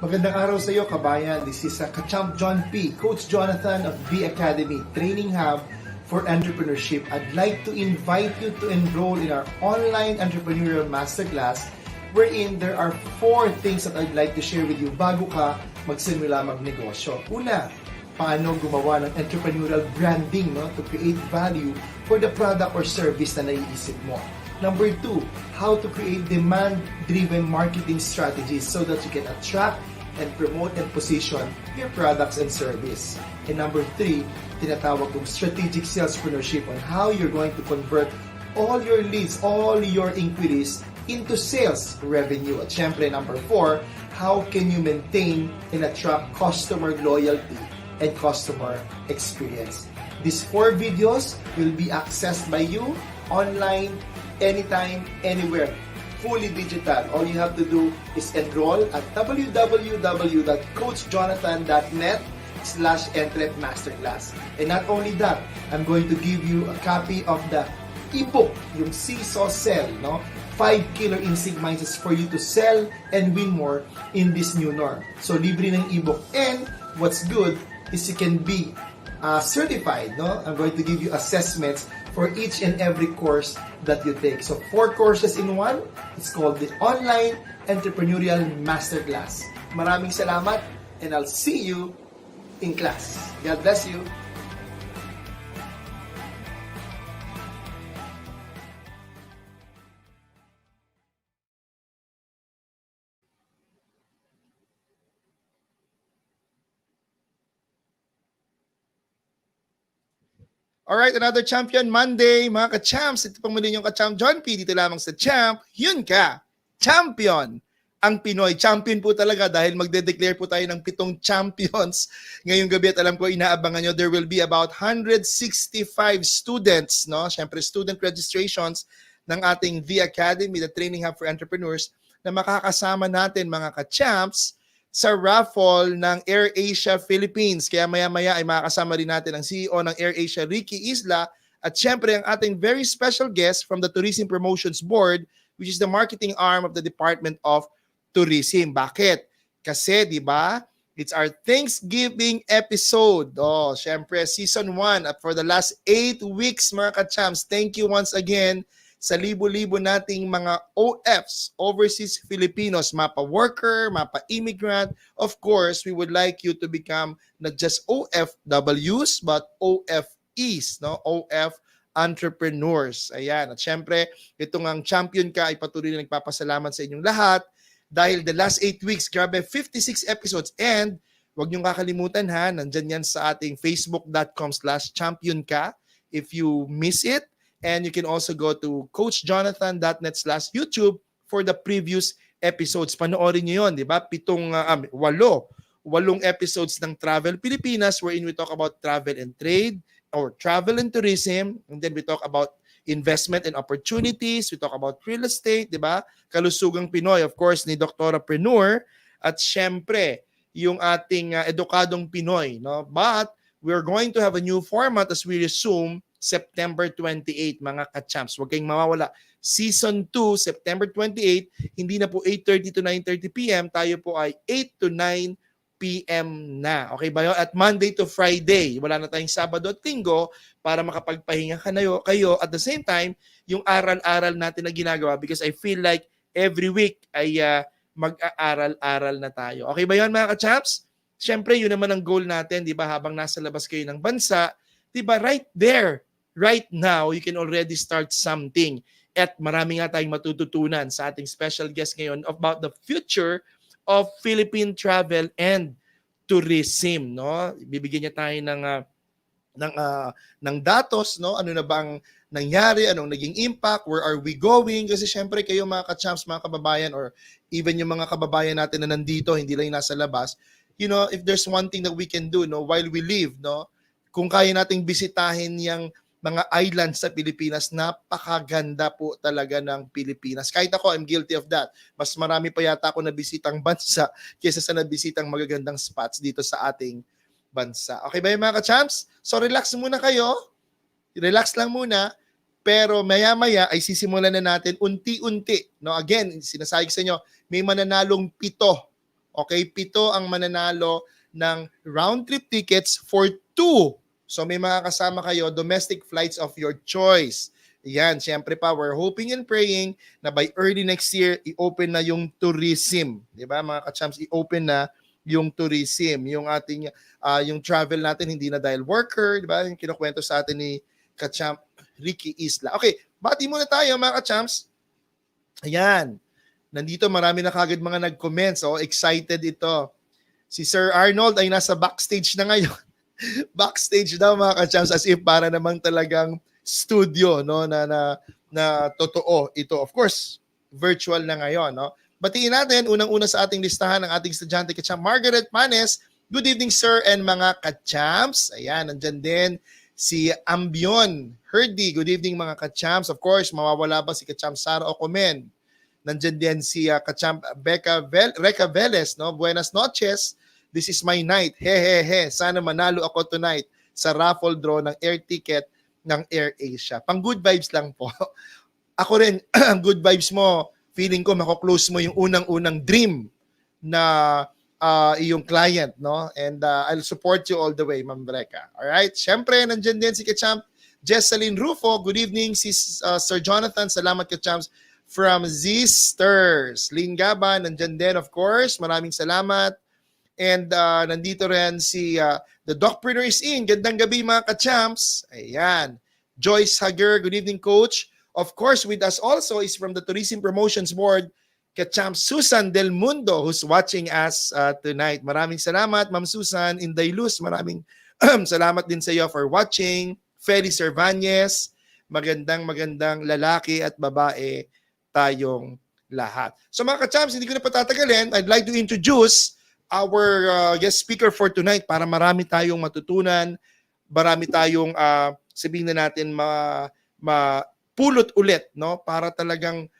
Magandang araw sa iyo, kabayan. This is Kachamp John P., Coach Jonathan of the Academy Training Hub for Entrepreneurship. I'd like to invite you to enroll in our online entrepreneurial masterclass wherein there are 4 things that I'd like to share with you bago ka magsimula magnegosyo. Una, paano gumawa ng entrepreneurial branding, no, to create value for the product or service na naiisip mo. Number 2, how to create demand-driven marketing strategies so that you can attract and promote and position your products and service. And number 3, tinatawag kong strategic salespreneurship on how you're going to convert all your leads, all your inquiries into sales revenue. At syempre, number 4, how can you maintain and attract customer loyalty and customer experience. These 4 videos will be accessed by you online, anytime, anywhere, fully digital. All you have to do is enroll at www.coachjonathan.net/entrep masterclass. And not only that, I'm going to give you a copy of the ebook, yung Seesaw Sell, no? 5 killer instinct mindsets for you to sell and win more in this new norm. So, libre ng ebook. And what's good is you can be certified, no? I'm going to give you assessments for each and every course that you take. So 4 courses in one. It's called the Online Entrepreneurial Masterclass. Maraming salamat and I'll see you in class. God bless you. Alright, another Champion Monday, mga ka-champs. Ito pang muli yung ka-champ John P. Dito lamang sa Champ, yun ka, Champion. Ang Pinoy, champion po talaga dahil magde-declare po tayo ng 7 champions ngayong gabi at alam ko inaabangan nyo, there will be about 165 students, no? Siyempre, student registrations ng ating The Academy, the Training Hub for Entrepreneurs, na makakasama natin mga ka-champs sa raffle ng Air Asia Philippines. Kaya maya-maya ay makakasama rin natin ang CEO ng Air Asia, Ricky Isla, at syempre ang ating very special guest from the Tourism Promotions Board, which is the marketing arm of the Department of Tourism. Bakit? Kasi, di ba, it's our Thanksgiving episode. Oh, syempre, season 1 at for the last 8 weeks, mga ka-champs, thank you once again sa libo-libo nating mga OFs, overseas Filipinos, mapa-worker, mapa-immigrant. Of course, we would like you to become not just OFWs, but OFEs, no? OF entrepreneurs. Ayan. At syempre, itong ang champion ka ay patuloy na nagpapasalamat sa inyong lahat dahil the last 8 weeks, grabe, 56 episodes. And huwag niyong kakalimutan ha, nandyan yan sa ating facebook.com/championka if you miss it. And you can also go to coachjonathan.net/YouTube for the previous episodes. Panoorin niyo yun, di ba? 8 episodes ng Travel Pilipinas wherein we talk about travel and trade or travel and tourism. And then we talk about investment and opportunities. We talk about real estate, di ba? Kalusugang Pinoy, of course, ni Dr. Preneur. At syempre, yung ating edukadong Pinoy. No? But we're going to have a new format as we resume September 28, mga ka-champs. Huwag kayong mawawala. Season 2, September 28, hindi na po 8:30 to 9:30 p.m. Tayo po ay 8 to 9 p.m. na. Okay ba yun? At Monday to Friday. Wala na tayong Sabado at Linggo para makapagpahinga kayo. At the same time, yung aral-aral natin na ginagawa because I feel like every week ay mag-aaral-aral na tayo. Okay ba yun, mga ka-champs? Siyempre, yun naman ang goal natin, di ba? Habang nasa labas kayo ng bansa, di ba? Right there, right now, you can already start something. At marami nga tayong matututunan sa ating special guest ngayon about the future of Philippine travel and tourism, no? Bibigyan niya tayo ng datos, no? Ano na bang nangyari, anong naging impact, where are we going? Kasi syempre kayo mga ka-champs, mga kababayan, or even yung mga kababayan natin na nandito, hindi lang nasa labas, you know, if there's one thing that we can do, no, while we live, no, kung kaya nating bisitahin yung mga islands sa Pilipinas, napakaganda po talaga ng Pilipinas. Kahit ako, I'm guilty of that. Mas marami pa yata ako nabisitang bansa kaysa sa nabisitang magagandang spots dito sa ating bansa. Okay ba yung mga ka-champs? So relax muna kayo. Relax lang muna. Pero maya-maya ay sisimulan na natin unti-unti. No? Again, sinasabi sa inyo, may mananalong 7. Okay, 7 ang mananalo ng round trip tickets for 2. So may mga kasama kayo, domestic flights of your choice. Yan, syempre pa, we're hoping and praying na by early next year, i-open na yung tourism. Di ba mga ka-champs, i-open na yung tourism. Yung ating, yung travel natin, hindi na dahil worker, di ba? Yung kinukwento sa atin ni ka-champ Ricky Isla. Okay, bati muna tayo mga ka-champs. Ayan, nandito marami na kagad mga nag-comment. So excited ito. Si Sir Arnold ay nasa backstage na ngayon. Backstage daw mga ka-champs, as if para namang talagang studio, no, na totoo ito. Of course, virtual na ngayon, no. Batiin natin unang-una sa ating listahan ng ating estudyante ka-champ Margaret Manes. Good evening sir and mga ka-champs. Ayan, nandiyan din si Ambion Herdy. Good evening mga ka-champs. Of course, mawawala ba si ka-champ Sara Ocomen? Nandiyan din si ka-champ Reca Velez, no. Buenas noches. This is my night. He. Sana manalo ako tonight sa raffle draw ng air ticket ng Air Asia. Pang good vibes lang po. Ako rin, ang good vibes mo, feeling ko mako-close mo yung unang-unang dream na iyong client, no? And I'll support you all the way, Ma'am Breca. Alright? Siyempre, nandiyan din si Kachamp Jesseline Rufo. Good evening, si Sir Jonathan. Salamat, Kachamps, from Zisters. Lynn Gaba, nandiyan din, of course. Maraming salamat. And nandito rin si The Docpreneur is in. Gandang gabi mga ka-champs. Ayan. Joyce Hager, good evening coach. Of course, with us also is from the Tourism Promotions Board, ka-champ Susan Del Mundo who's watching us tonight. Maraming salamat, Ma'am Susan Indaylus. Maraming salamat din sa iyo for watching. Feli Cervantes, magandang lalaki at babae tayong lahat. So mga ka-champs, hindi ko na patatagalin. I'd like to introduce our guest speaker for tonight para marami tayong matutunan, marami tayong sabihin na natin mapulot ulit, no, para talagang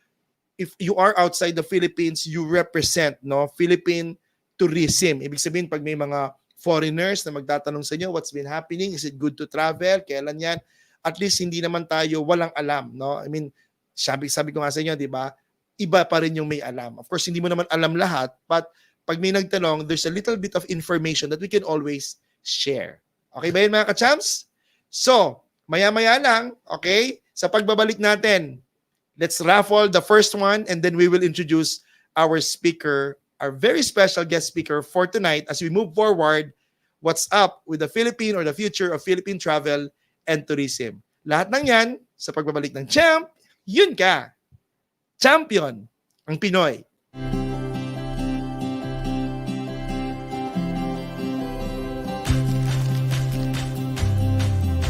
if you are outside the Philippines, you represent, no, Philippine tourism. Ibig sabihin pag may mga foreigners na magtatanong sa inyo what's been happening, is it good to travel, kailan yan, at least hindi naman tayo walang alam, no. I mean, sabi ko nga sa inyo, di ba, iba pa rin yung may alam. Of course, hindi mo naman alam lahat, but pag may nagtanong, there's a little bit of information that we can always share. Okay ba yun mga ka-champs? So, maya-maya lang, okay, sa pagbabalik natin, let's raffle the first one and then we will introduce our speaker, our very special guest speaker for tonight as we move forward, what's up with the Philippine or the future of Philippine travel and tourism. Lahat ng yan, sa pagbabalik ng Champ, yun ka! Champion ang Pinoy.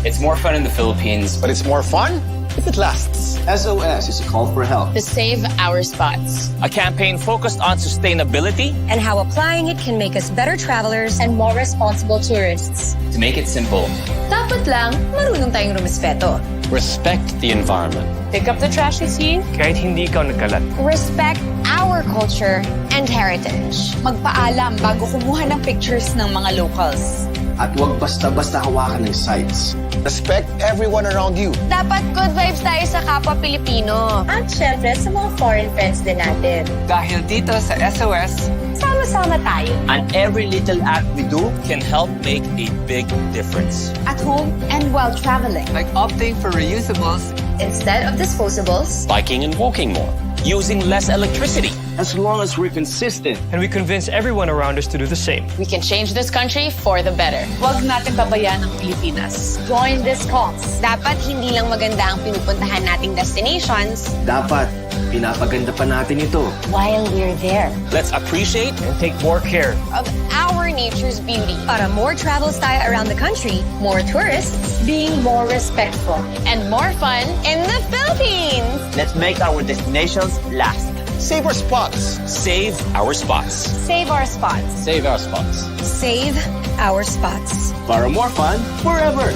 It's more fun in the Philippines, But it's more fun if it lasts. SOS is a call for help. to save our spots. a campaign focused on sustainability. and how applying it can make us better travelers And more responsible tourists. To make it simple, dapat lang marunong tayong rumispeto. Respect the environment. Pick up the trash you see. kahit hindi ikaw nagkalat. Respect our culture and heritage. Magpaalam bago kumuha ng pictures ng mga locals. At huwag basta-basta hawakan ng sites. Respect everyone around you. Dapat good vibes tayo sa kapwa Pilipino. At syempre sa mga foreign friends din natin. Dahil dito sa SOS, Sama-sama tayo. and every little act we do, Can help make a big difference. At home and while traveling. like opting for reusables, Instead of disposables, Biking and walking more. Using less electricity. As long as we're consistent. And we convince everyone around us to do the same. we can change this country for the better. Huwag natin babayaan ang Pilipinas. Join this cause. Dapat hindi lang maganda ang pinupuntahan nating destinations. Dapat, pinapaganda pa natin ito. While we're there. Let's appreciate And take more care. Of our nature's beauty. Para more travels tayo around the country, More tourists, being more respectful. And more fun in the Philippines. let's make our destinations last. Save our spots. save our spots. Save our spots. Save our spots. Save our spots. Para more fun, forever.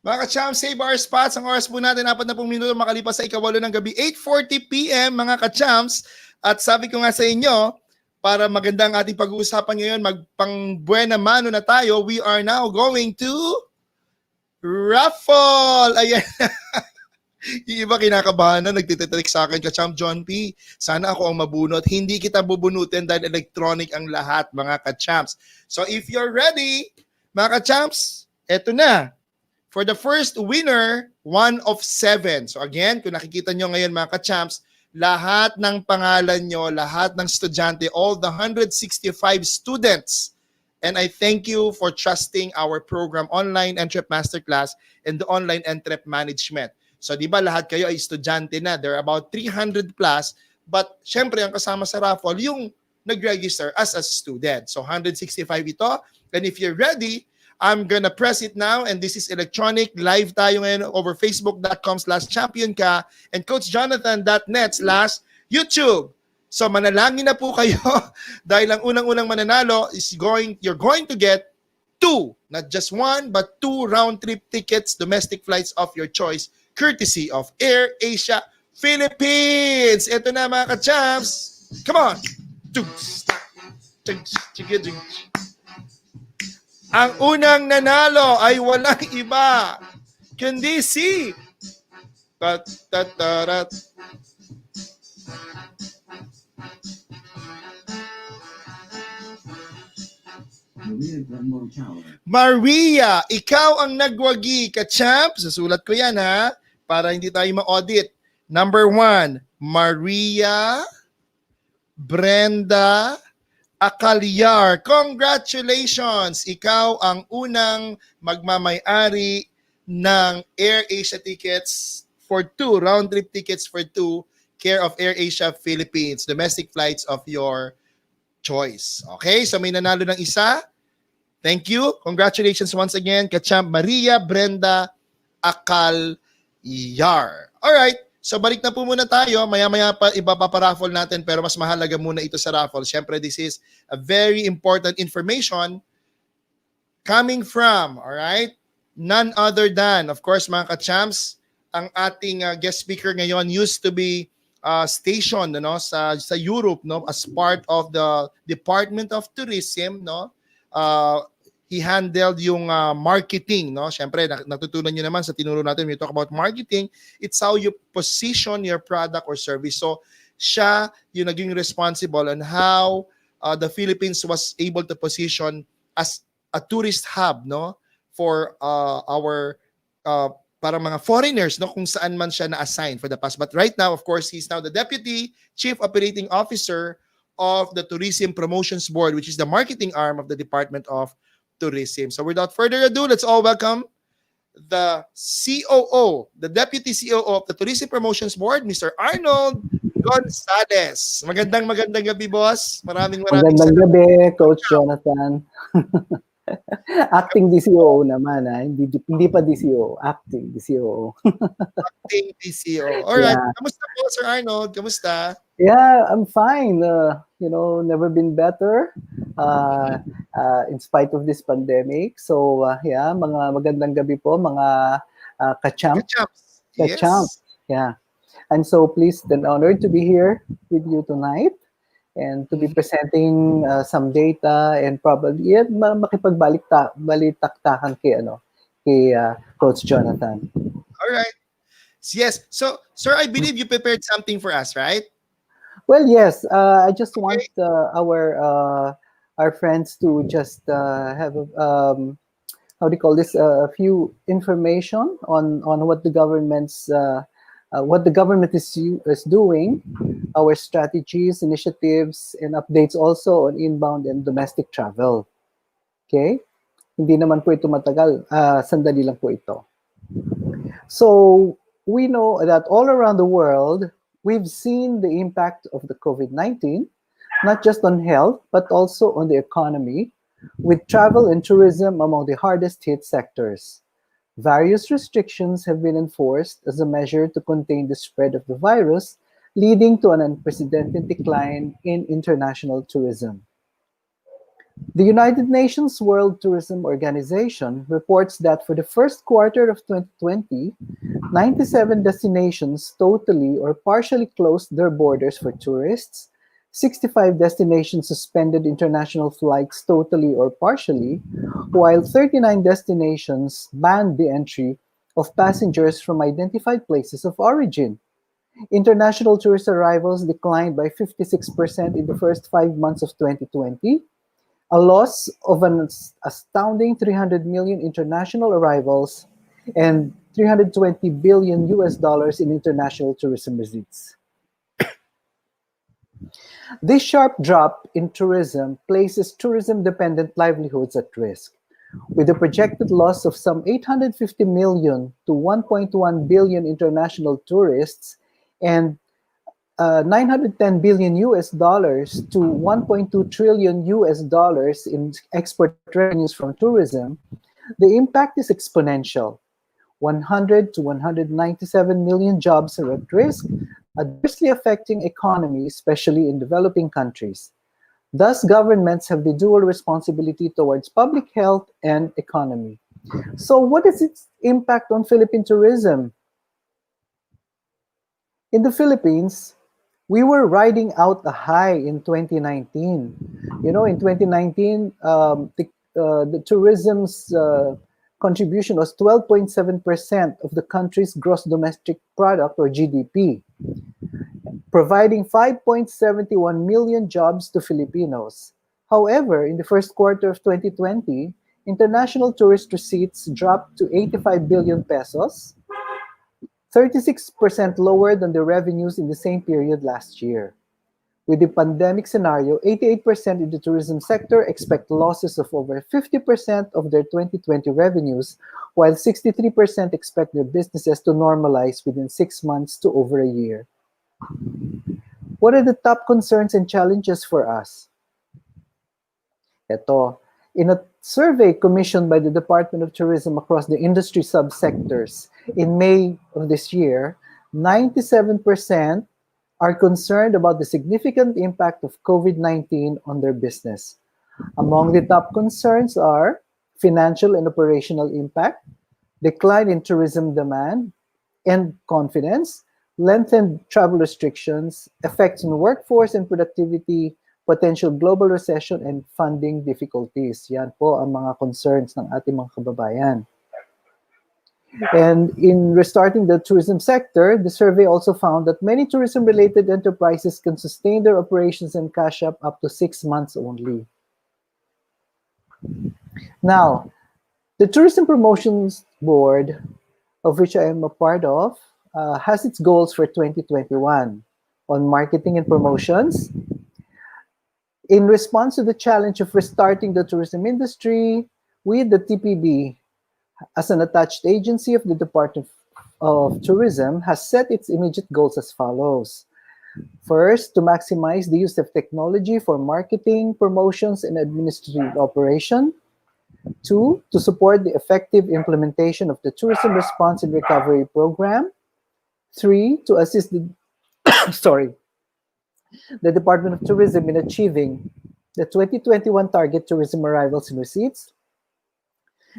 Mga ka-champ, save our spots. Ang oras po natin, 40 minuto makalipas sa ikawalo ng gabi, 8:40 p.m. mga ka-champs. At sabi ko nga sa inyo, para maganda ang ating pag-uusapan ngayon, magpang buena mano na tayo, we are now going to raffle! Ayan. Yung iba kinakabahan na, nagtititrik sa akin, ka-champ John P. Sana ako ang mabunot. Hindi kita bubunutin dahil electronic ang lahat, mga ka-champs. So if you're ready, mga ka-champs, eto na. For the first winner, 1 of 7. So again, kung nakikita nyo ngayon mga ka-champs, lahat ng pangalan nyo, lahat ng estudyante, all the 165 students. And I thank you for trusting our program, Online Entrep Masterclass and the Online Entrep Management. So di ba lahat kayo ay estudyante na. There are about 300 plus. But syempre ang kasama sa raffle, yung nag-register as a student. So 165 ito. And if you're ready, I'm gonna press it now. And this is electronic. Live tayo ngayon over facebook.com/championka and coachjonathan.net/YouTube. So manalangin na po kayo dahil ang unang-unang mananalo is you're going to get 2, not just 1, but 2 round-trip tickets, domestic flights of your choice, courtesy of Air Asia Philippines. Ito na mga ka-champs. Come on. Ang unang nanalo ay walang iba kundi si Maria, ikaw ang nagwagi, ka-champ. Susulat ko yan ha, para hindi tayo ma-audit. Number 1, Maria Brenda Acalyar. Congratulations! Ikaw ang unang magmamay-ari ng Air Asia tickets for 2, round-trip tickets for 2, care of Air Asia Philippines, domestic flights of your choice. Okay, so may nanalo ng isa. Thank you. Congratulations once again, ka-champ Maria Brenda Acalyar. Alright, so balik na po muna tayo. Maya-maya pa ipaparaffle natin pero mas mahalaga muna ito sa raffle. Siyempre, this is a very important information coming from, alright, none other than, of course, mga ka-champs, ang ating guest speaker ngayon used to be stationed sa Europe, as part of the Department of Tourism. He handled yung marketing. Siyempre, natutunan nyo naman sa tinuro natin when we talk about marketing, it's how you position your product or service. So siya yung naging responsible on how the Philippines was able to position as a tourist hub for our para mga foreigners, kung saan man siya na-assign for the past. But right now, of course, he's now the Deputy Chief Operating Officer of the Tourism Promotions Board, which is the marketing arm of the Department of Tourism. So without further ado, let's all welcome the COO, the Deputy COO of the Tourism Promotions Board, Mr. Arnold Gonzales. Magandang gabi, boss. Maraming Magandang gabi, Coach Jonathan. Acting DCO naman, hindi pa DCO, acting DCO. Acting DCO. Alright, yeah. Kamusta po, Sir Arnold? Kamusta? Yeah, I'm fine. Never been better in spite of this pandemic. So, yeah, mga magandang gabi po, mga ka-champ. Ka-champs. Ka-champ. Yes. Yeah. I'm so pleased and honored to be here with you tonight and to be presenting some data and probably makipagbalik-taktakan kay Coach Jonathan. All right. Yes. So, sir, I believe you prepared something for us, right? Well, yes. I just want our friends to just have how do you call this? A few information on what the government's what the government is doing, our strategies, initiatives, and updates also on inbound and domestic travel. Okay? Hindi naman po ito matagal. Sandali lang po ito. So, we know that all around the world, we've seen the impact of the COVID-19, not just on health, but also on the economy, with travel and tourism among the hardest hit sectors. Various restrictions have been enforced as a measure to contain the spread of the virus, leading to an unprecedented decline in international tourism. The United Nations World Tourism Organization reports that for the first quarter of 2020, 97 destinations totally or partially closed their borders for tourists, 65 destinations suspended international flights totally or partially, while 39 destinations banned the entry of passengers from identified places of origin. International tourist arrivals declined by 56% in the first 5 months of 2020, a loss of an astounding 300 million international arrivals and 320 billion US dollars in international tourism receipts. This sharp drop in tourism places tourism-dependent livelihoods at risk, with a projected loss of some 850 million to 1.1 billion international tourists and 910 billion US dollars to 1.2 trillion US dollars in export revenues from tourism. The impact is exponential. 100 to 197 million jobs are at risk, adversely affecting economies, especially in developing countries. Thus, governments have the dual responsibility towards public health and economy. So what is its impact on Philippine tourism? In the Philippines, we were riding out a high in 2019. You know, in 2019, the tourism's contribution was 12.7% of the country's gross domestic product, or GDP, providing 5.71 million jobs to Filipinos. However, in the first quarter of 2020, international tourist receipts dropped to 85 billion pesos, 36% lower than the revenues in the same period last year. With the pandemic scenario, 88% in the tourism sector expect losses of over 50% of their 2020 revenues, while 63% expect their businesses to normalize within 6 months to over a year. What are the top concerns and challenges for us? Ito, in a survey commissioned by the Department of Tourism across the industry subsectors in May of this year, 97% are concerned about the significant impact of COVID-19 on their business. Among the top concerns are financial and operational impact, decline in tourism demand and confidence, lengthened travel restrictions, effects on workforce and productivity, potential global recession, and funding difficulties. Yan po ang mga concerns ng ating mga kababayan. And in restarting the tourism sector, the survey also found that many tourism-related enterprises can sustain their operations and cash up to 6 months only. Now, the Tourism Promotions Board, of which I am a part of, has its goals for 2021 on marketing and promotions. In response to the challenge of restarting the tourism industry, we, the TPB, as an attached agency of the Department of Tourism, has set its immediate goals as follows. First, to maximize the use of technology for marketing, promotions, and administrative operation. 2, to support the effective implementation of the Tourism Response and Recovery Program. 3, to assist the, the Department of Tourism in achieving the 2021 target tourism arrivals and receipts.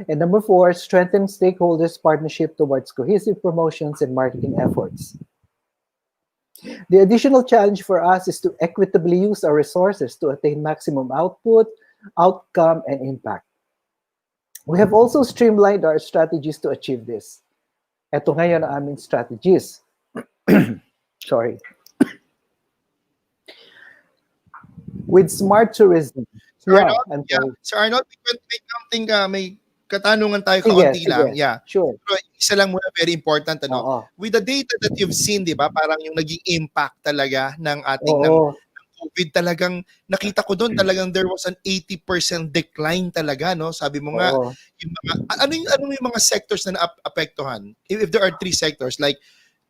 And number 4, strengthen stakeholders' partnership towards cohesive promotions and marketing efforts. The additional challenge for us is to equitably use our resources to attain maximum output, outcome, and impact. We have also streamlined our strategies to achieve this. Ito ngayon ang aming strategies. Sorry. With smart tourism. Sir Arnold, may something, may katanungan tayo kaunti lang. Yeah. Sure. Pero isa lang muna, very important, ano? With the data that you've seen, di ba, parang yung naging impact talaga ng ating ng COVID, talagang nakita ko doon, talagang there was an 80% decline talaga, no? Sabi mo nga, yung mga, ano yung mga sectors na naapektuhan? If there are 3 sectors, like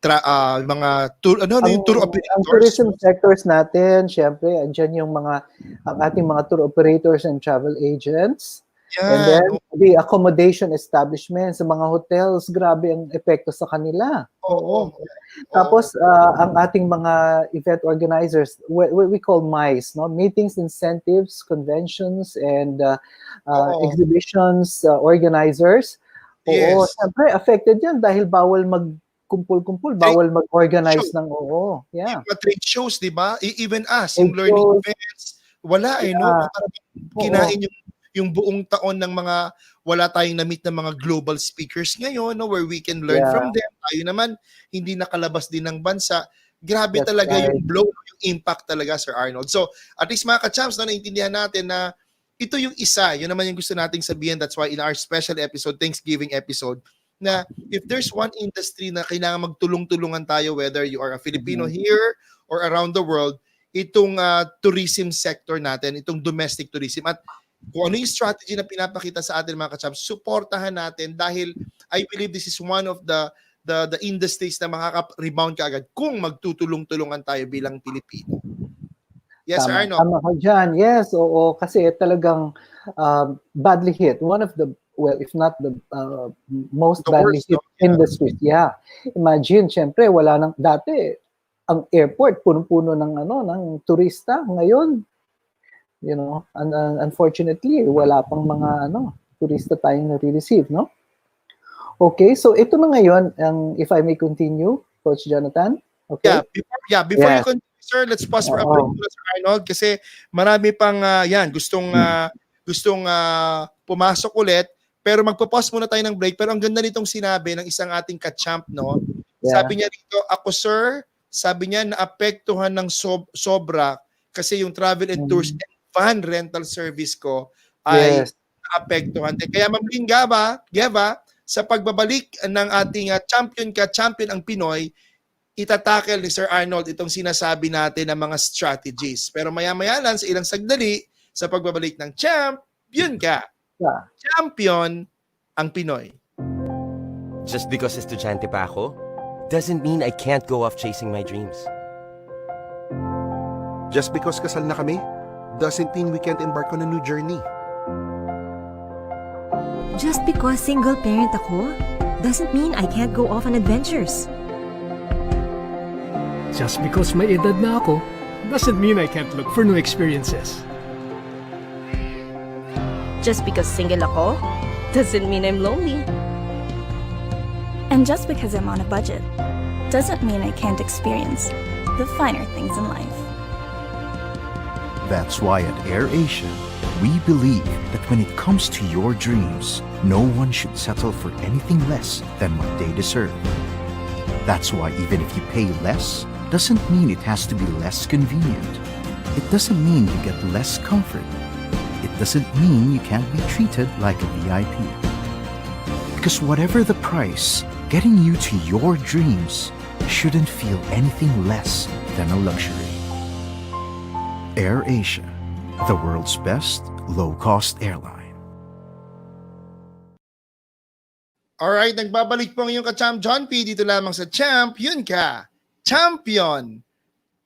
mga tour, yung tour operators? Ang tourism sectors natin, syempre, andyan yung mga, ang ating mga tour operators and travel agents. And Yan. then, the accommodation establishments, sa mga hotels, grabe ang epekto sa kanila. Oo. Tapos, ang ating mga event organizers, we call MICE, no? Meetings, Incentives, Conventions, and Exhibitions organizers. Oo, Yes. siyempre, affected yan dahil bawal magkumpul-kumpul, bawal mag-organize ng, yeah. Mga trade shows, di ba? Even us, Trade yung learning shows. events, wala no? Yeah. Parang kinain yung buong taon ng mga, wala tayong na-meet ng mga global speakers ngayon, no? Where we can learn from them. Tayo naman, hindi nakalabas din ng bansa. Grabe That's talaga right. yung blow, yung impact talaga, Sir Arnold. So, at least mga ka-champs, no, naintindihan natin na ito yung isa, yun naman yung gusto nating sabihin. That's why in our special episode, Thanksgiving episode, na if there's one industry na kailangan magtulong-tulungan tayo, whether you are a Filipino here or around the world, itong tourism sector natin, itong domestic tourism. At kung ano yung strategy na pinapakita sa atin mga ka-champs, supportahan natin dahil I believe this is one of the industries na makaka-rebound kaagad kung magtutulong-tulungan tayo bilang Pilipino. Yes, Sir Arnold. Tama ka dyan. Yes, oo. Kasi talagang badly hit. One of the, well, if not the most The badly worst, hit no? Yeah. industries. Yeah. Imagine, syempre, wala nang, dati, ang airport, punong-puno ng turista. Ngayon, you know, unfortunately, wala pang mga, turista tayong nare-receive, no? Okay, so ito na ngayon, if I may continue, Coach Jonathan. Okay? Before Yes. you continue, sir, let's pause for a break, Sir Arnold, kasi marami pang gustong pumasok ulit, pero magpo-pause muna tayo ng break. Pero ang ganda nitong sinabi ng isang ating ka-champ, no? Yeah. Sabi niya dito, ako sir, sabi niya naapektuhan ng sobra kasi yung travel and tours and van rental service ko ay naapektuhan din. Kaya Ma'am Lynn Geva, sa pagbabalik ng ating champion ang Pinoy, itatakel ni Sir Arnold itong sinasabi natin ng mga strategies. Pero maya-maya lang sa ilang sandali sa pagbabalik ng Champion Ka. Yeah. Champion ang Pinoy. Just because estudyante pa ako, doesn't mean I can't go off chasing my dreams. Just because kasal na kami, doesn't mean we can't embark on a new journey. Just because single parent ako, doesn't mean I can't go off on adventures. Just because may edad na ako, doesn't mean I can't look for new experiences. Just because single ako, doesn't mean I'm lonely. And just because I'm on a budget, doesn't mean I can't experience the finer things in life. That's why at Air Asia, we believe that when it comes to your dreams, no one should settle for anything less than what they deserve. That's why even if you pay less, doesn't mean it has to be less convenient. It doesn't mean you get less comfort. It doesn't mean you can't be treated like a VIP. Because whatever the price, getting you to your dreams shouldn't feel anything less than a luxury. Air Asia, the world's best low-cost airline. Alright, nagbabalik po ang iyong ka-champ John P. Dito lamang sa Champion Ka. Champion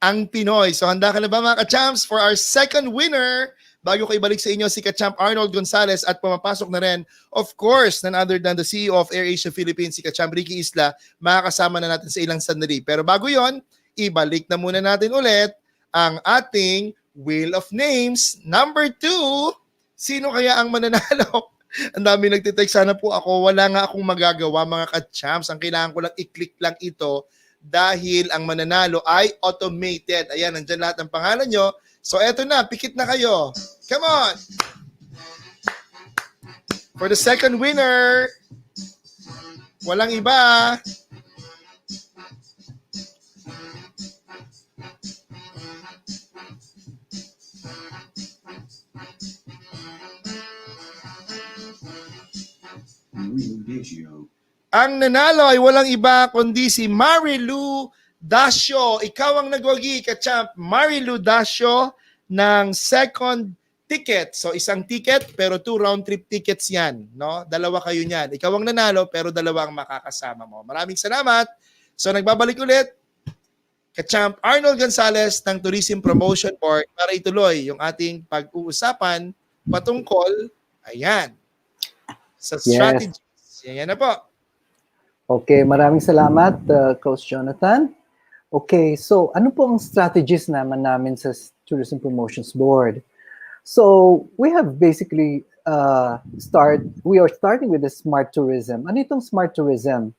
ang Pinoy. So handa ka na ba mga ka-champs for our second winner? Bago ko ibalik sa inyo si ka-champ Arnold Gonzales at pumapasok na rin, of course, none other than the CEO of Air Asia Philippines, si ka-champ Ricky Isla, makakasama na natin sa ilang sandali. Pero bago yon, ibalik na muna natin ulit ang ating Wheel of Names. Number 2, sino kaya ang mananalo? Ang dami nagtitext, sana po ako. Wala nga akong magagawa mga ka-champs. Ang kailangan ko lang i-click lang ito dahil ang mananalo ay automated. Ayan, nandyan lahat ng pangalan nyo. So eto na, pikit na kayo. Come on! For the second winner, walang iba. Ang nanalo ay walang iba kundi si Marilu Dasio. Ikaw ang nagwagi, ka-champ. Marilu Dasio ng second ticket. So isang ticket pero 2 round trip tickets yan. No? Dalawa kayo niyan. Ikaw ang nanalo pero dalawa ang makakasama mo. Maraming salamat. So nagbabalik ulit, ka-champ Arnold Gonzales ng Tourism Promotion Board para ituloy yung ating pag-uusapan patungkol Ayan. Sa Yes. strategies. Yan na po. Okay, maraming salamat, Coach Jonathan. Okay, so ano po ang strategies naman namin sa Tourism Promotions Board? So we have basically we are starting with the smart tourism. Ano itong smart tourism?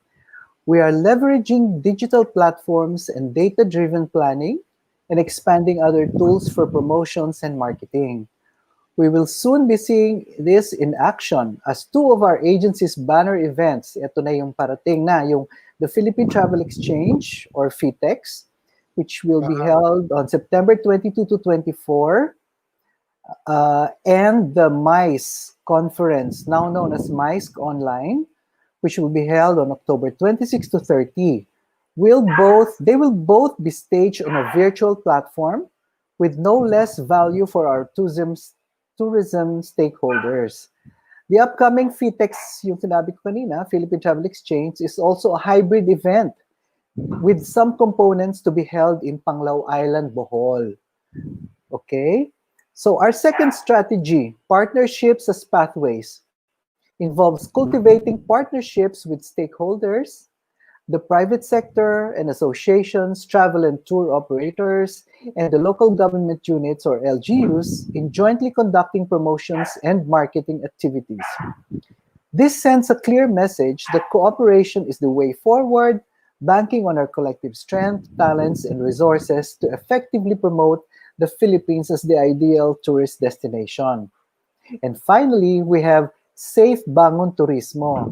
We are leveraging digital platforms and data-driven planning and expanding other tools for promotions and marketing. We will soon be seeing this in action as two of our agency's banner events. Ito na yung parating na, yung the Philippine Travel Exchange or FITEX, which will be held on September 22 to 24, and the MICE conference, now known as MICE Online, which will be held on October 26 to 30. They will both be staged on a virtual platform with no less value for our tourism stakeholders. The upcoming FITEX, yung sinabi ko kanina, Philippine Travel Exchange, is also a hybrid event with some components to be held in Panglao Island, Bohol. Okay? So our second strategy, partnerships as pathways, involves cultivating partnerships with stakeholders, the private sector and associations, travel and tour operators, and the local government units or LGUs in jointly conducting promotions and marketing activities. This sends a clear message that cooperation is the way forward, banking on our collective strength, talents, and resources to effectively promote the Philippines as the ideal tourist destination. And finally, we have Safe Bangon Turismo,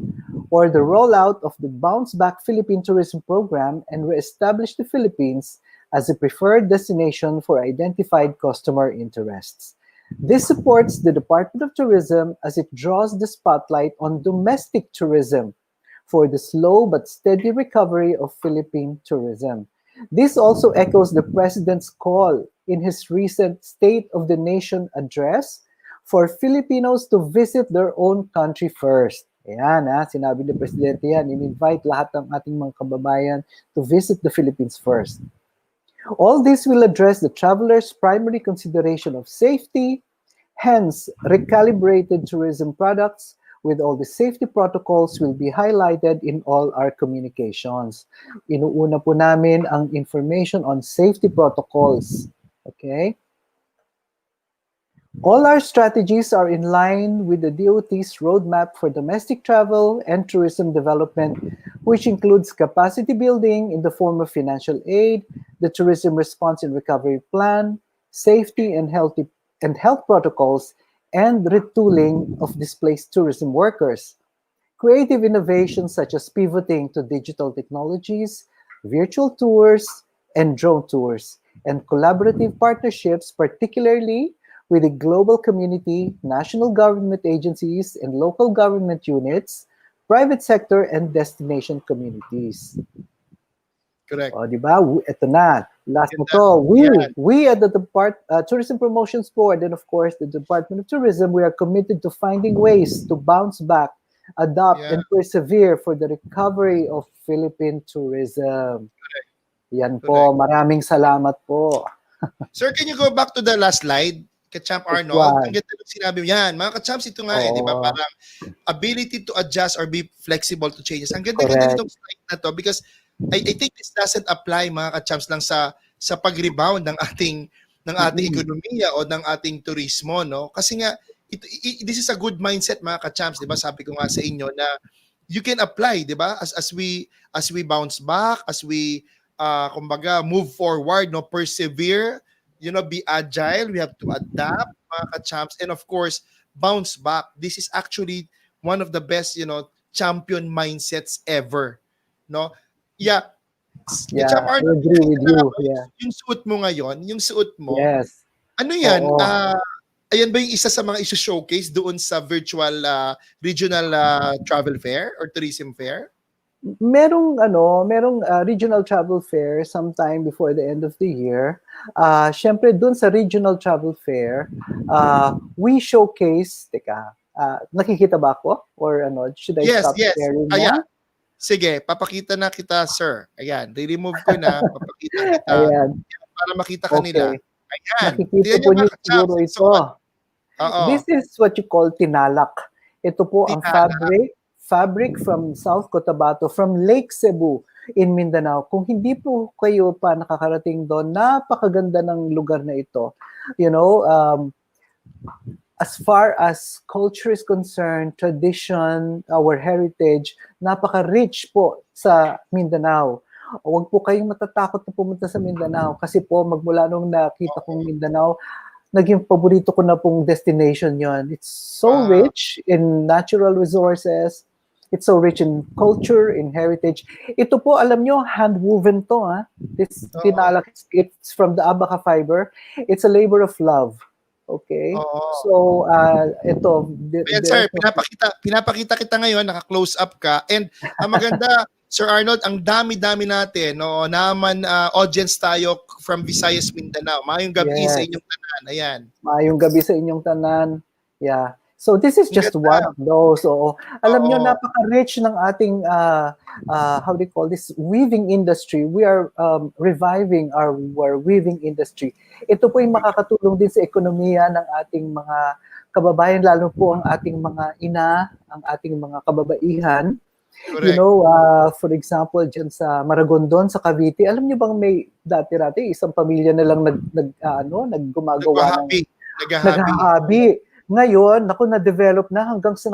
or the rollout of the Bounce Back Philippine Tourism Program and reestablish the Philippines as a preferred destination for identified customer interests. This supports the Department of Tourism as it draws the spotlight on domestic tourism for the slow but steady recovery of Philippine tourism. This also echoes the President's call in his recent State of the Nation address for Filipinos to visit their own country first. Ayan, sinabi ni Presidente yan, in-invite lahat ng ating mga kababayan to visit the Philippines first. All this will address the traveler's primary consideration of safety, hence recalibrated tourism products with all the safety protocols will be highlighted in all our communications. Inuuna po namin ang information on safety protocols. Okay? All our strategies are in line with the DOT's roadmap for domestic travel and tourism development, which includes capacity building in the form of financial aid, the Tourism Response and Recovery Plan, safety and health protocols, and retooling of displaced tourism workers. Creative innovations such as pivoting to digital technologies, virtual tours, and drone tours, and collaborative partnerships, particularly with the global community, national government agencies, and local government units, private sector, and destination communities. Correct. O, di ba? Ito na. Last na to. We at the Tourism Promotions Board and of course the Department of Tourism, we are committed to finding ways to bounce back, adapt, and persevere for the recovery of Philippine tourism. Yan po. Maraming salamat po. Sir, can you go back to the last slide? Kachamp Arnold, ang ganda ng sinabi mo yan. Mga kachamps, ito nga di ba? Parang ability to adjust or be flexible to changes. Ang ganda-ganda nitong slide na to because I think this doesn't apply mga kachamps lang sa pag-rebound ng ating ekonomiya o ng ating turismo, no? Kasi nga this is a good mindset mga kachamps, di ba? Sabi ko nga sa inyo na you can apply, di ba? As we bounce back, as we kumbaga move forward, no, persevere, be agile, we have to adapt, mga ka-champs, and of course, bounce back. This is actually one of the best, champion mindsets ever. No? Yeah. I agree with you. Yeah. Yung suot mo ngayon, yes. Ano yan? Ayan ba yung isa sa mga isu-showcase doon sa virtual regional travel fair or tourism fair? Merong regional travel fair sometime before the end of the year. Syempre dun sa regional travel fair, we showcase, nakikita ba ako? Or should I stop sharing na? Ayan. Sige, papakita na kita, sir. Ayan, re-remove ko na, papakita kita. Ayan. Para makita kanila. Ayan. Nakikita po niyo siguro ito. Oo. This is what you call tinalak. Ito po ang fabric from South Cotabato, from Lake Cebu in Mindanao. Kung hindi po kayo pa nakakarating doon, napakaganda ng lugar na ito. You know, as far as culture is concerned, tradition, our heritage, napaka-rich po sa Mindanao. Huwag po kayong matatakot na pumunta sa Mindanao kasi po magmula nung nakita kong Mindanao, naging paborito ko na pong destination yon. It's so rich in natural resources. It's so rich in culture, in heritage. Ito po, alam nyo, hand-woven to. This tinalak, it's from the abaca fiber. It's a labor of love. Okay? So, ito. Ayan, sir, pinapakita kita ngayon, naka-close up ka. And ang maganda, Sir Arnold, ang dami-dami natin, no, naman audience tayo from Visayas, Mindanao. Mayong gabi sa inyong tanan. Ayan. Mayong gabi sa inyong tanan. Yeah. So this is just one of those. So, alam nyo, napaka-rich ng ating, how do you call this, weaving industry. We are reviving our weaving industry. Ito po yung makakatulong din sa ekonomiya ng ating mga kababayan, lalo po ang ating mga ina, ang ating mga kababaihan. Correct. You know, for example, dyan sa Maragondon, sa Cavite, alam niyo bang may dati-rati isang pamilya na lang naggumagawa ng naghahabi. Ngayon, na-develop na hanggang sa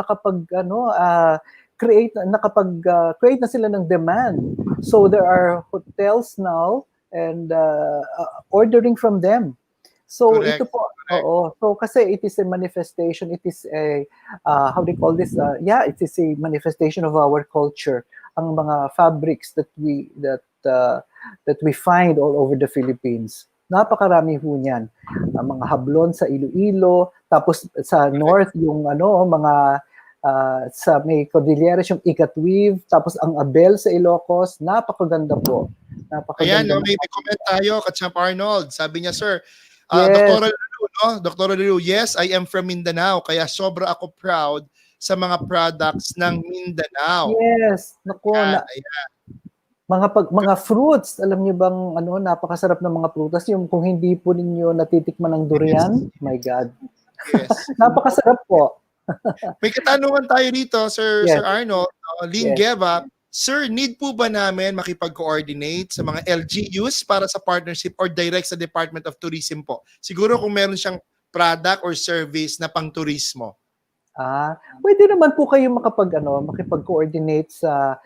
create na sila ng demand. So there are hotels now and ordering from them. So Correct. ito po, so kasi it is a manifestation, it is a how do you call this? It is a manifestation of our culture. Ang mga fabrics that we find all over the Philippines. Napakarami ho niyan. Mga hablon sa Iloilo, tapos sa north yung mga sa may Cordilleras yung ikat weave, tapos ang abel sa Ilocos, napakaganda po. Ayan, may comment tayo, Kachamp Arnold. Sabi niya, sir, Dr. Lulu, no? Dr. Lulu, yes, I am from Mindanao, kaya sobra ako proud sa mga products ng Mindanao. Yes, naku, mga fruits, alam niyo bang napakasarap ng mga prutas, yung kung hindi po ninyo natitikman ng durian, my God. Yes. Napakasarap po. May katanungan tayo dito, Sir Arnold, Lynn Geva. Sir, need po ba namin makipag-coordinate sa mga LGUs para sa partnership or direct sa Department of Tourism po? Siguro kung meron siyang product or service na pang-turismo. Pwede naman po kayo makipag-coordinate sa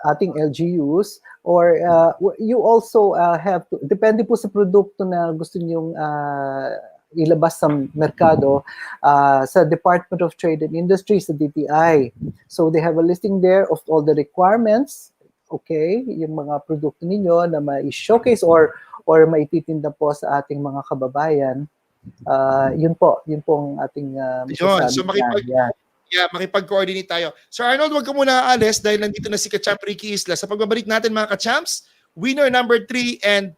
ating LGUs or you also have to, depende po sa produkto na gusto niyong ilabas sa merkado, sa Department of Trade and Industry, sa DTI. So they have a listing there of all the requirements, okay, yung mga produkto ninyo na ma-showcase or maititinda po sa ating mga kababayan. Yun po ang ating masasabi. So makipag-coordinate tayo. Sir Arnold, wag ka muna aalis dahil nandito na si Kachamp Ricky Isla. Sa pagbabalik natin mga Kachamps, winner number 3 and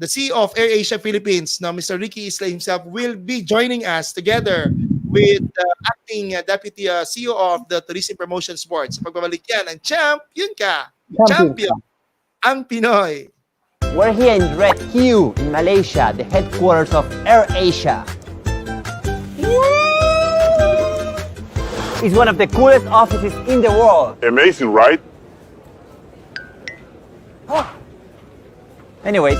the CEO of Air Asia Philippines, now Mr. Ricky Isla himself, will be joining us together with the acting Deputy CEO of the Tourism Promotions Board. Sa pagbabalik yan, ang Champion Ka! Champion! Ang Pinoy! We're here in Red Hill in Malaysia, the headquarters of Air Asia. It's one of the coolest offices in the world. Amazing, right? Anyways,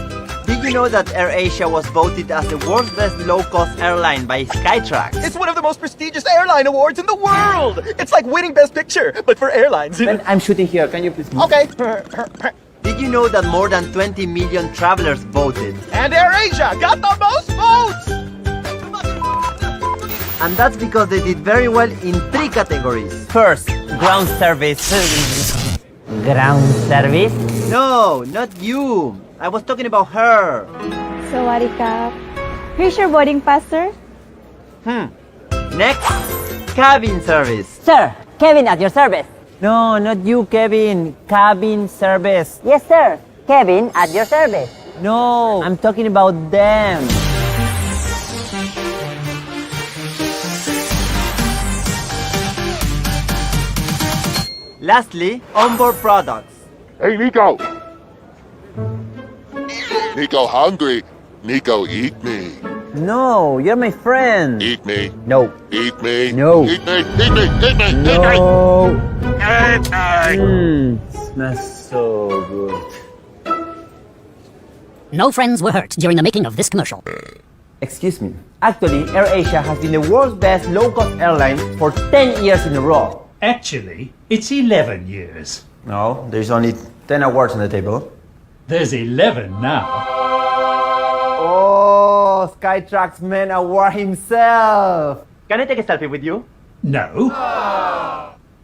did you know that Air Asia was voted as the world's best low-cost airline by Skytrax? It's one of the most prestigious airline awards in the world. It's like winning Best Picture, but for airlines. I'm shooting here. Can you please move? Okay. Did you know that more than 20 million travelers voted? And Air Asia got the most votes! And that's because they did very well in 3 categories. First, ground service. Ground service? No, not you. I was talking about her. Sawadee ka. Here's your boarding pass, sir. Next, cabin service. Sir, Kevin at your service. No, not you, Kevin. Cabin service. Yes, sir. Kevin at your service. No, I'm talking about them. Lastly, onboard products. Hey, Nico! Nico hungry. Nico eat me. No, you're my friend. Eat me. No. Eat me. No. Eat me. Eat me. Eat me. No. Eat me. Smells so good. No friends were hurt during the making of this commercial. Excuse me. Actually, Air Asia has been the world's best low-cost airline for 10 years in a row. Actually, it's 11 years. No, there's only 10 awards on the table. There's 11 now. Oh, Skytrax man award himself. Can I take a selfie with you? No.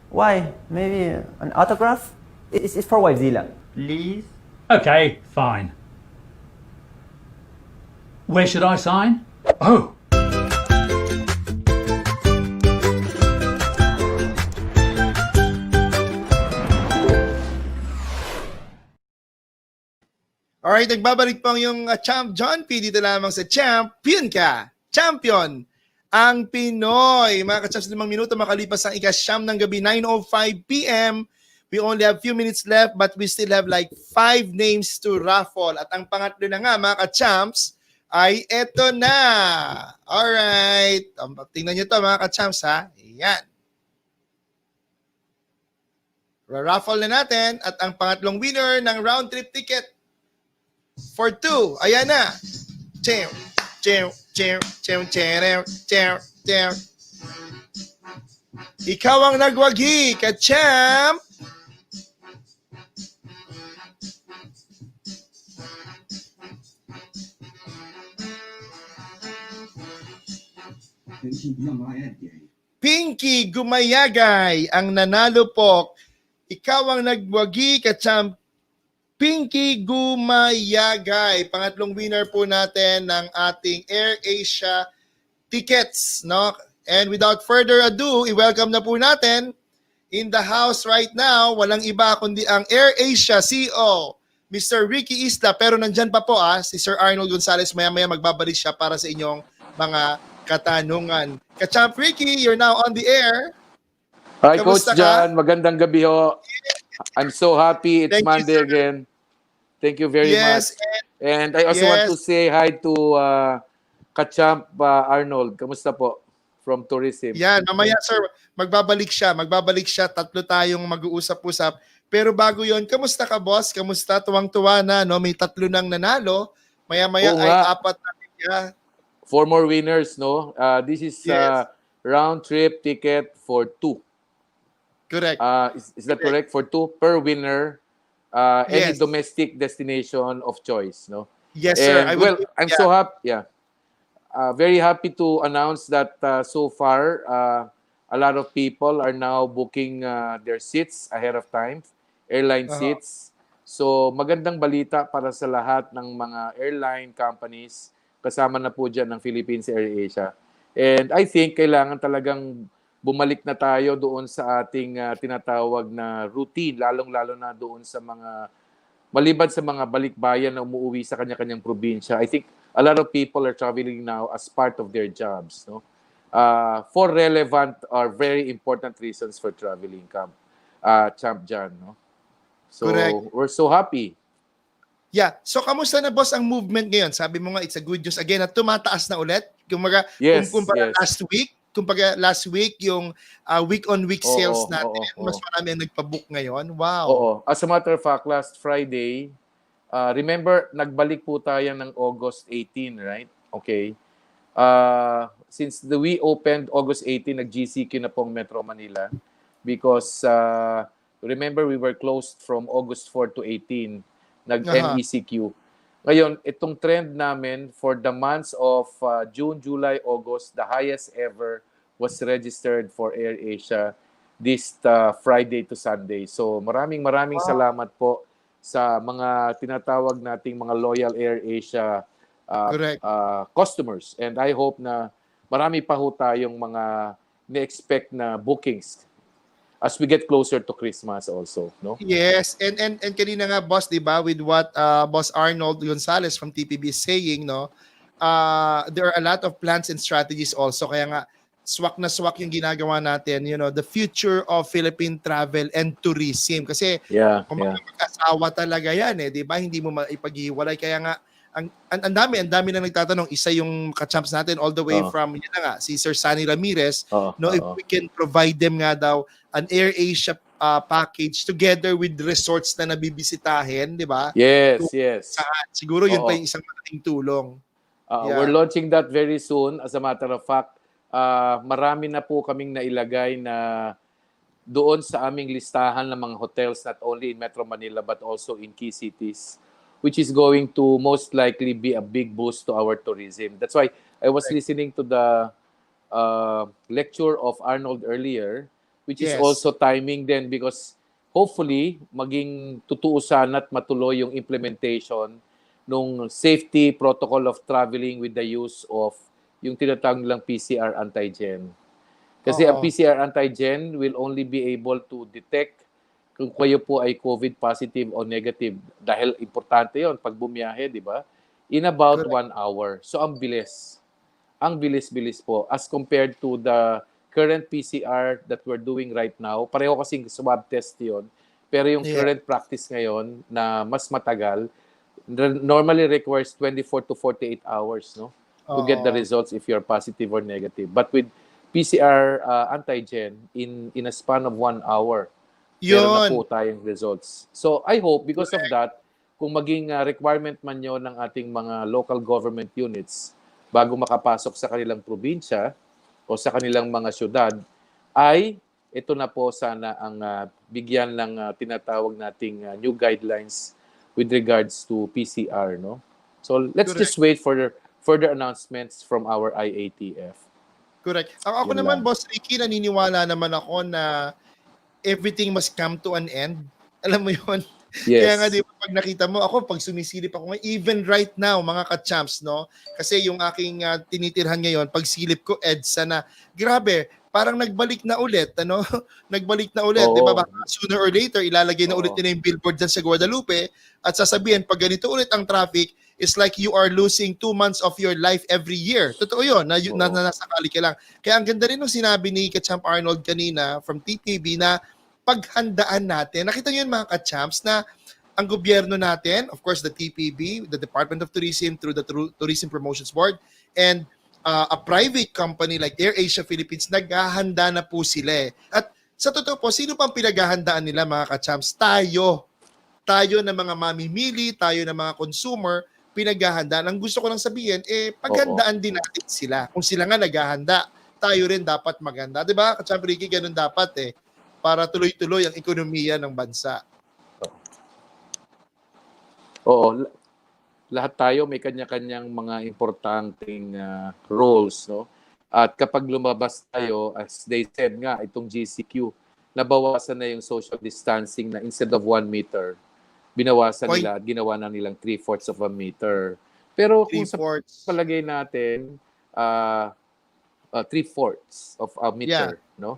Why? Maybe an autograph? It's for Wivezilla. Please? Okay, fine. Where should I sign? Oh. Alright, nagbabalik pang yung Champ John P. Dito lamang sa Champion Ka. Champion ang Pinoy. Mga ka-champs, 5 minuto makalipas ang ika-siyam ng gabi, 9:05 p.m. We only have few minutes left but we still have like 5 names to raffle. At ang pangatlo na nga, mga ka-champs, ay eto na. Alright. Tingnan nyo to, mga ka-champs, ha. Ayan. Raffle na natin at ang pangatlong winner ng round trip ticket for 2. Ayan na. Chew, chew, chew, chew, chew, chew, chew. Ikaw ang nagwagi, ka-champ. Pinky Gumayagay ang nanalo po. Ikaw ang nagwagi, ka-champ. Pinky Gumayagay, pangatlong winner po natin ng ating Air Asia tickets, no? And without further ado, i-welcome na po natin in the house right now, walang iba kundi ang Air Asia CEO, Mr. Ricky Isla. Pero nandyan pa po si Sir Arnold Gonzales. Maya-maya magbabalik siya para sa inyong mga katanungan. Ka-Champ Ricky, you're now on the air. Hi, Kamusta Coach ka? John. Magandang gabi ho. I'm so happy it's Thank you, Monday sir. again. Thank you very much. And I also want to say hi to Kachamp Arnold. Kamusta po? From tourism. Yan, mamaya sir, magbabalik siya. Tatlo tayong mag-uusap-usap. Pero bago yon, kamusta ka boss? Kamusta? Tuwang-tuwa na, no? May 3 nang nanalo. Maya-maya Oo ay nga. 4 na siya. 4 more winners, no? This is round trip ticket for 2. Correct. Is that correct? For 2 per winner, any domestic destination of choice, no? Yes, sir. And, I'm so happy. Yeah. Very happy to announce that so far, a lot of people are now booking their seats ahead of time, airline seats. So magandang balita para sa lahat ng mga airline companies. Kasama na po dyan ng Philippines Air Asia. And I think kailangan talagang bumalik na tayo doon sa ating tinatawag na routine, lalong-lalo na doon sa mga, maliban sa mga balikbayan na umuwi sa kanya-kanyang probinsya. I think a lot of people are traveling now as part of their jobs, no? For relevant or very important reasons for traveling, Champ John, no? So, correct. We're so happy. Yeah. So, kamusta na boss ang movement ngayon? Sabi mo nga, it's a good news again at tumataas na ulit. Kumpara last week, yung week-on-week sales natin, mas marami ang nagpabook ngayon. Wow. Oo. As a matter of fact, last Friday, remember, nagbalik po tayo ng August 18, right? Okay. Since we opened August 18, nag-GCQ na pong Metro Manila because remember, we were closed from August 4 to 18. Nag-MECQ. Ngayon, itong trend namin for the months of June, July, August, the highest ever was registered for Air Asia this Friday to Sunday. So maraming salamat po sa mga tinatawag nating mga loyal Air Asia customers. And I hope na marami pa ho tayong mga na-expect na bookings as we get closer to Christmas also, no? Yes, and kanina nga boss, 'di ba, with what Boss Arnold Gonzales from TPB is saying, no? There are a lot of plans and strategies also, kaya nga swak na swak yung ginagawa natin, you know, the future of Philippine travel and tourism kasi mag-asawa talaga yan 'di ba? Hindi mo maipaghiwalay, kaya nga ang dami na nagtatanong. Isa yung ka-champs natin all the way from yun na nga, si Sir Sunny Ramirez, if we can provide them nga daw an Air Asia package together with resorts na nabibisitahin, di ba? Yes, yes. Siguro yun pa yung isang malaking tulong. We're launching that very soon. As a matter of fact, marami na po kaming nailagay na doon sa aming listahan ng mga hotels, not only in Metro Manila but also in key cities, which is going to most likely be a big boost to our tourism. That's why I was listening to the lecture of Arnold earlier, which is also timing then, because hopefully maging tutuusan at matuloy yung implementation nung safety protocol of traveling with the use of yung tinatawag nilang PCR antigen. Kasi ang PCR antigen will only be able to detect kung kayo po ay COVID positive o negative. Dahil importante yon pag bumiyahe, di ba? In about 1 hour. So ang bilis. Ang bilis-bilis po as compared to the current PCR that we're doing right now. Pareho kasing swab test yon. Pero yung current practice ngayon na mas matagal, normally requires 24 to 48 hours, no? To get the results if you're positive or negative. But with PCR antigen, in a span of 1 hour, meron na po tayong results. So I hope because of that, kung maging requirement man yun ng ating mga local government units bago makapasok sa kanilang probinsya o sa kanilang mga syudad, ay ito na po sana ang bigyan ng tinatawag nating new guidelines with regards to PCR, no? So let's just wait for further announcements from our IATF. Correct. Ako naman, Boss Ricky, naniniwala naman ako na everything must come to an end. Alam mo yun? Yes. Kaya nga, di ba, pag nakita mo, ako, pag sumisilip ako, even right now, mga ka-champs, no? Kasi yung aking tinitirhan ngayon, pag silip ko, EDSA na, grabe, parang nagbalik na ulit, ano? Nagbalik na ulit, di ba? Baka sooner or later, ilalagay na ulit nila yung billboard dyan sa Guadalupe at sasabihin, pag ganito ulit ang traffic, it's like you are losing 2 months of your life every year. Totoo yun, na nasakali ka lang. Kaya ang ganda rin nung sinabi ni Ka-Champ Arnold kanina from TPB na paghandaan natin. Nakita nyo yun mga ka-champs na ang gobyerno natin, of course the TPB, the Department of Tourism through the Tourism Promotions Board, and a private company like Air Asia Philippines, naghahanda na po sila. At sa totoo po, sino pang pinaghahandaan nila mga ka-champs? Tayo. Tayo na mga mamimili, tayo na mga consumer, pinaghahandaan. Ang gusto ko lang sabihin, paghandaan din natin sila. Kung sila nga naghahanda, tayo rin dapat maghanda. Diba? Ka-Champ Ricky, ganun dapat para tuloy-tuloy ang ekonomiya ng bansa. Oo. Lahat tayo may kanya-kanyang mga importanteng roles, no? At kapag lumabas tayo, as they said nga, itong GCQ, nabawasan na yung social distancing na instead of 1 meter, binawasan nila at ginawa na nilang 3/4 of a meter. Pero kung sa palagay natin, 3/4 of a meter, no?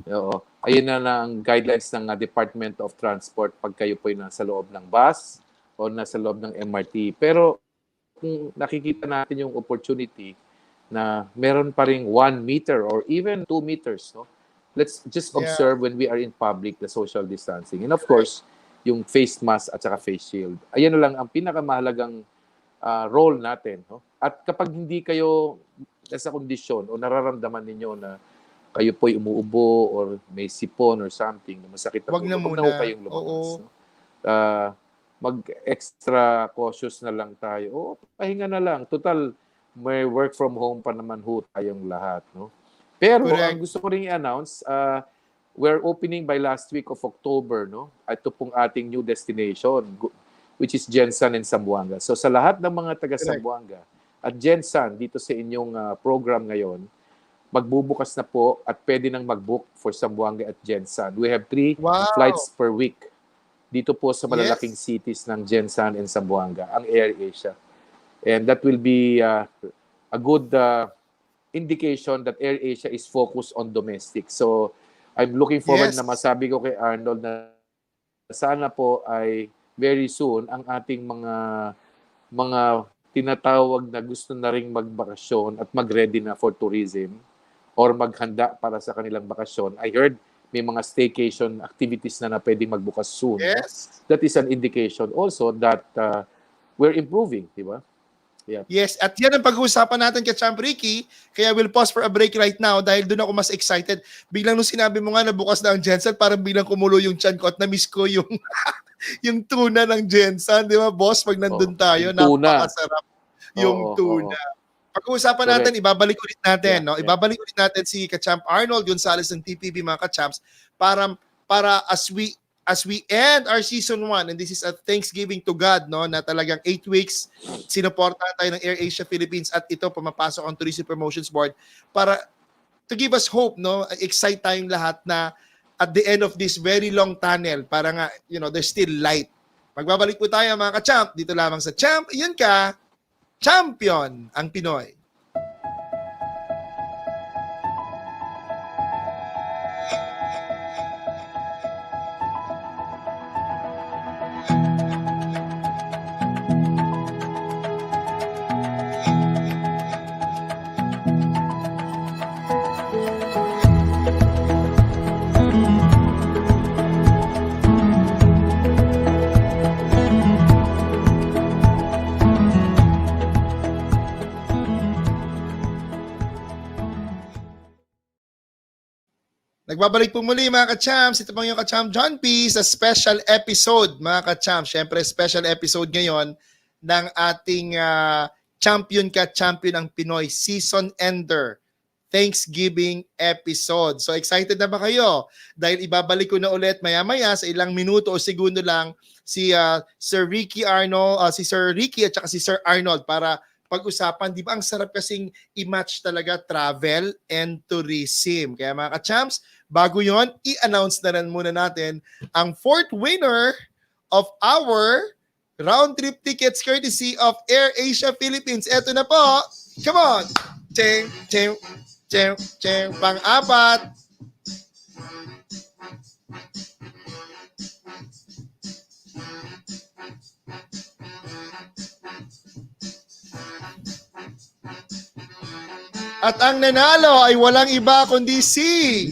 Oo. Ayun na ang guidelines ng Department of Transport pag kayo po'y nasa loob ng bus o nasa loob ng MRT. Pero kung nakikita natin yung opportunity na meron pa ring 1 meter or even 2 meters, no? Let's just observe when we are in public the social distancing. And of course, yung face mask at saka face shield. Ayan na lang ang pinakamahalagang role natin. No? At kapag hindi kayo nasa kondisyon o nararamdaman ninyo na kayo po'y umuubo or may sipon or something, masakit na wag na muna. Huwag kayong lumabas. No? Mag-extra cautious na lang tayo. Pahinga na lang. Total, may work from home pa naman ho tayong lahat. No? Pero ang gusto ko rin i-announce, we're opening by last week of October, no? Ito pong ating new destination, which is Jensan and Zamboanga. So sa lahat ng mga taga Zamboanga at Jensan dito sa inyong program ngayon, magbubukas na po at pwede nang mag-book for Zamboanga at Jensan. We have 3 flights per week dito po sa malalaking cities ng Jensan and Zamboanga, ang Air Asia. And that will be a good indication that Air Asia is focused on domestic. So I'm looking forward na masabi ko kay Arnold na sana po ay very soon ang ating mga tinatawag na gusto na ring magbakasyon at mag-ready na for tourism or maghanda para sa kanilang bakasyon. I heard may mga staycation activities na pwedeng magbukas soon. Yes. That is an indication also that we're improving, di ba? Yep. Yes, at yan ang pag-uusapan natin kay Champ Ricky. Kaya we'll pause for a break right now dahil doon ako mas excited. Biglang nung sinabi mo nga na bukas na ang Jensen, parang biglang kumulo yung chan ko at na-miss ko yung yung tuna ng Jensen. Di ba, boss? Pag nandun tayo, yung tuna. napakasarap yung tuna. Pag-uusapan Correct. natin, ibabalik ulit natin. Yeah, Ibabalik ulit natin si Kachamp Arnold Gonzales ng TPB, mga Kachamps, para as we end our season 1, and this is a thanksgiving to God, no, na talagang 8 weeks sinuportahan tayo ng Air Asia Philippines at ito pumapasok ang Tourism Promotions Board para to give us hope, no, excite tayong lahat na at the end of this very long tunnel, para nga, there's still light. Magbabalik po tayo, mga Kachamp, dito lamang sa Champ, yun ka, Champion ang Pinoy. Nagbabalik po muli, mga Kachamps. Ito pang yung Kachamp John P. sa special episode, mga Kachamps. Siyempre, special episode ngayon ng ating Champion ka, Champion ang Pinoy Season Ender Thanksgiving episode. So, excited na ba kayo? Dahil ibabalik ko na ulit maya-maya sa ilang minuto o segundo lang si Sir Ricky Arnold, si Sir Ricky at saka si Sir Arnold para pag-usapan. Di ba ang sarap kasing i-match talaga travel and tourism. Kaya mga Kachamps, bago yon, i-announce na rin muna natin ang fourth winner of our round trip tickets courtesy of Air Asia Philippines. Eto na po. Come on. Ching, ching, ching, ching. Pang-apat. At ang nanalo ay walang iba kundi si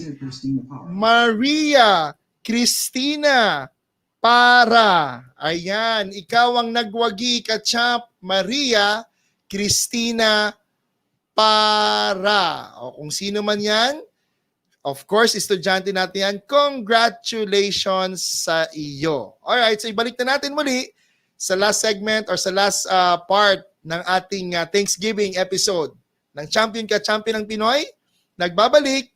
Maria Cristina Para. Ayan, ikaw ang nagwagi, Kachamp, Maria Cristina Para. O kung sino man yan, of course, estudyante natin yan. Congratulations sa iyo. Alright, so ibalik na natin muli sa last segment or sa last part ng ating Thanksgiving episode ng Champion ka, Champion ng Pinoy. Nagbabalik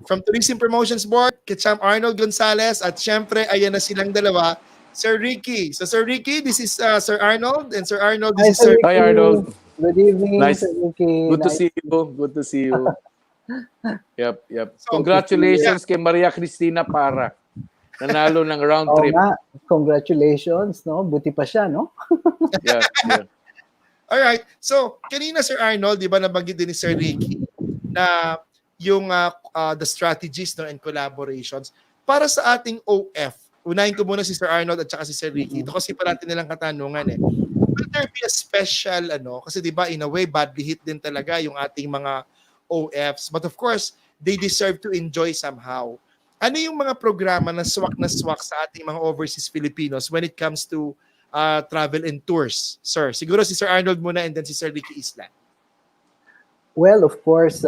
from Tourism Promotions Board, Kachamp Arnold Gonzales, at syempre, ayan na silang dalawa, Sir Ricky. So, Sir Ricky, this is Sir Arnold, and Sir Arnold, this is Sir... Hi, Arnold. Good evening, Nice. Sir Ricky. Good to see you. Good to see you. Yep. Congratulations kay Maria Cristina Para. Nanalo ng round Oo trip. nga, congratulations, no? Buti pa siya, no? Yeah. Alright, so kanina Sir Arnold, di ba nabanggit din ni Sir Ricky na yung the strategies, no, and collaborations para sa ating OF. Unahin ko muna si Sir Arnold at saka si Sir Ricky. Ito kasi pa natin nilang katanungan Will there be a special, kasi di ba in a way, badly hit din talaga yung ating mga OFs. But of course, they deserve to enjoy somehow. Ano yung mga programa na swak sa ating mga overseas Filipinos when it comes to travel and tours, sir? Siguro si Sir Arnold muna and then si Sir Ricky Isla. Well, of course,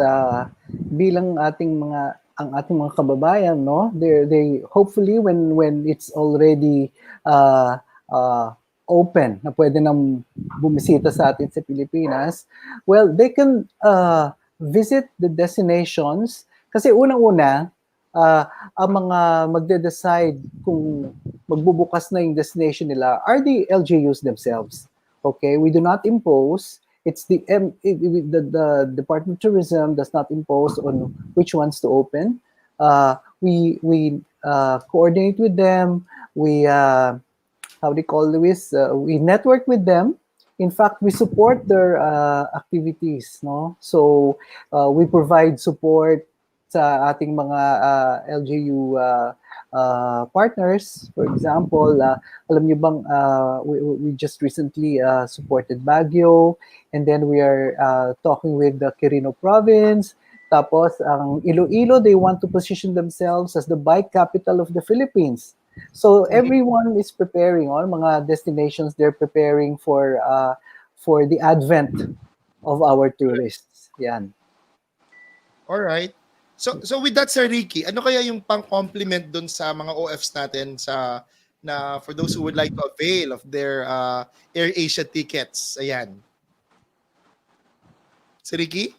bilang ang ating mga kababayan, no, they hopefully when it's already open na pwede nang bumisita sa atin sa Pilipinas, well, they can visit the destinations kasi unang-una ang mga magde-decide kung magbubukas na yung destination nila are the LGUs themselves. Okay, we do not impose. It's the Department of Tourism does not impose on which ones to open. We coordinate with them. We we network with them. In fact, we support their activities. No, so we provide support sa ating mga LGU partners. For example, alam niyo bang we just recently supported Baguio, and then we are talking with the Quirino province. Tapos ang Iloilo, they want to position themselves as the bike capital of the Philippines. So everyone is preparing on mga destinations. They're preparing for for the advent of our tourists. Yan. All right. So with that, Sir Ricky, ano kaya yung pang-compliment dun sa mga OFs natin na for those who would like to avail of their Air Asia tickets? Ayan. Sir Ricky?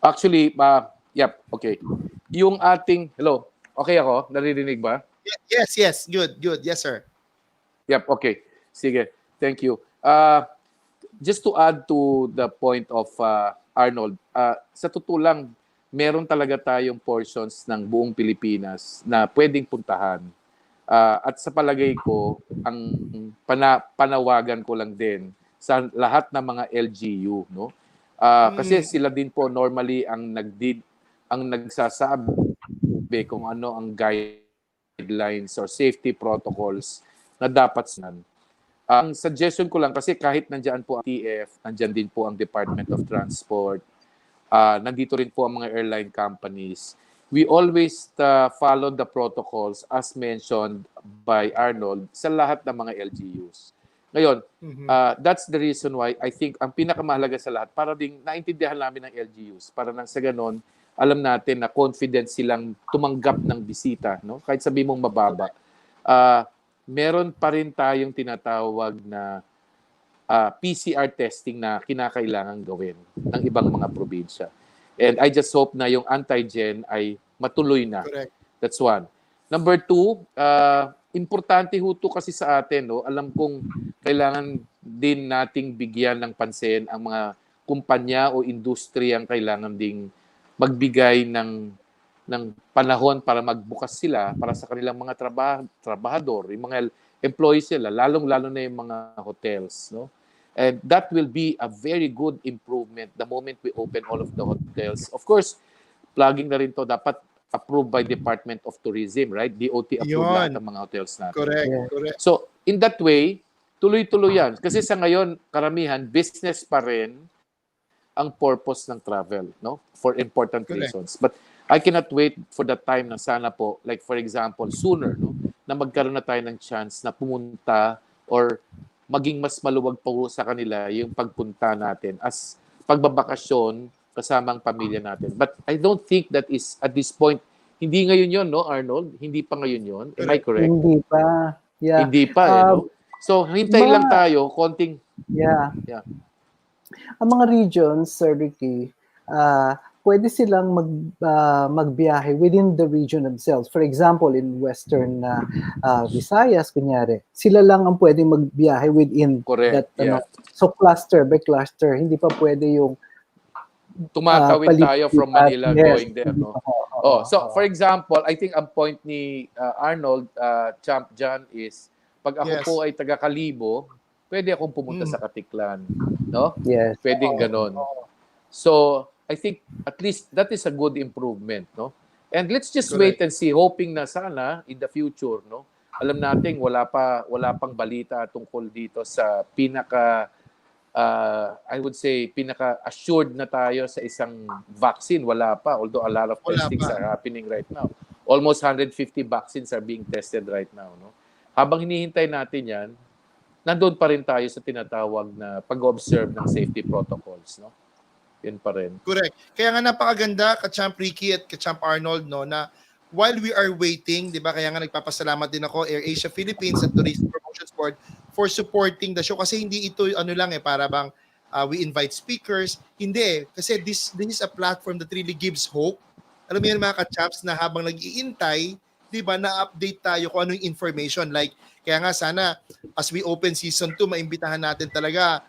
Actually, okay. Yung ating, hello, okay ako? Naririnig ba? Yes. Good. Yes, sir. Yep, okay. Sige, thank you. Just to add to the point of Arnold, sa totoo lang, meron talaga tayong portions ng buong Pilipinas na pwedeng puntahan. At sa palagay ko, ang panawagan ko lang din sa lahat ng mga LGU, no? Kasi sila din po normally ang nagsasabi kung ano ang guidelines or safety protocols na dapat sinan. Ang suggestion ko lang, kasi kahit nandiyan po ang TF, nandiyan din po ang Department of Transport, nandito rin po ang mga airline companies, we always follow the protocols as mentioned by Arnold sa lahat ng mga LGUs. Ngayon, that's the reason why I think ang pinakamahalaga sa lahat, para ding naintindihan namin ng LGUs, para nang sa ganon, alam natin na confident silang tumanggap ng bisita, no? Kahit sabi mong mababa. Meron pa rin tayong tinatawag na PCR testing na kinakailangan gawin ng ibang mga probinsya. And I just hope na yung antigen ay matuloy na. Correct. That's one. Number two, importante ho to kasi sa atin. No? Alam kong kailangan din nating bigyan ng pansin ang mga kumpanya o industriyang kailangan ding magbigay ng panahon para magbukas sila para sa kanilang mga trabahador, yung mga employees sila, lalong-lalo na yung mga hotels. No? And that will be a very good improvement the moment we open all of the hotels. Of course, plugging na rin to, dapat approved by Department of Tourism, right? DOT approved lahat ng mga hotels natin. Correct. So, in that way, tuloy-tuloy yan. Kasi sa ngayon, karamihan, business pa rin ang purpose ng travel, no? For important reasons. But I cannot wait for the time na sana po, like for example, sooner, no? Na magkaroon na tayo ng chance na pumunta or maging mas maluwag po sa kanila yung pagpunta natin as pagbabakasyon kasama ang pamilya natin. But I don't think that is, at this point, hindi ngayon yon, no, Arnold? Hindi pa ngayon yon. Am I correct? Hindi pa. Yeah. Hindi pa, no? So, hintay lang tayo, konting... Yeah. Ang mga regions, Sir Ricky, pwede silang magbiyahe within the region themselves. For example, in Western Visayas, kunyari, sila lang ang pwedeng magbiyahe within that. So cluster by cluster, hindi pa pwede yung tumatawid tayo from Manila going there. No? So, for example, I think ang point ni Arnold, Champ John, is pag ako po ay taga Kalibo, pwede akong pumunta sa Katiklan. No? Yes. Pwedeng ganon. So, I think at least that is a good improvement, no? And let's just wait and see, hoping na sana in the future, no? Alam nating wala pang balita tungkol dito sa I would say pinaka assured na tayo sa isang vaccine, wala pa, although a lot of testings are happening right now. Almost 150 vaccines are being tested right now, no? Habang hinihintay natin 'yan, nandoon pa rin tayo sa tinatawag na pag-observe ng safety protocols, no? Yun pa rin. Correct. Kaya nga napakaganda, Ka-Champ Ricky at Ka-Champ Arnold, no, na while we are waiting, di ba, kaya nga nagpapasalamat din ako, Air Asia Philippines at Tourism Promotions Board for supporting the show. Kasi hindi ito, para bang we invite speakers. Hindi kasi this is a platform that really gives hope. Alam mo yan mga Ka-Champs, na habang nag-iintay, di ba, na-update tayo kung ano yung information. Like, kaya nga sana, as we open season 2, maimbitahan natin talaga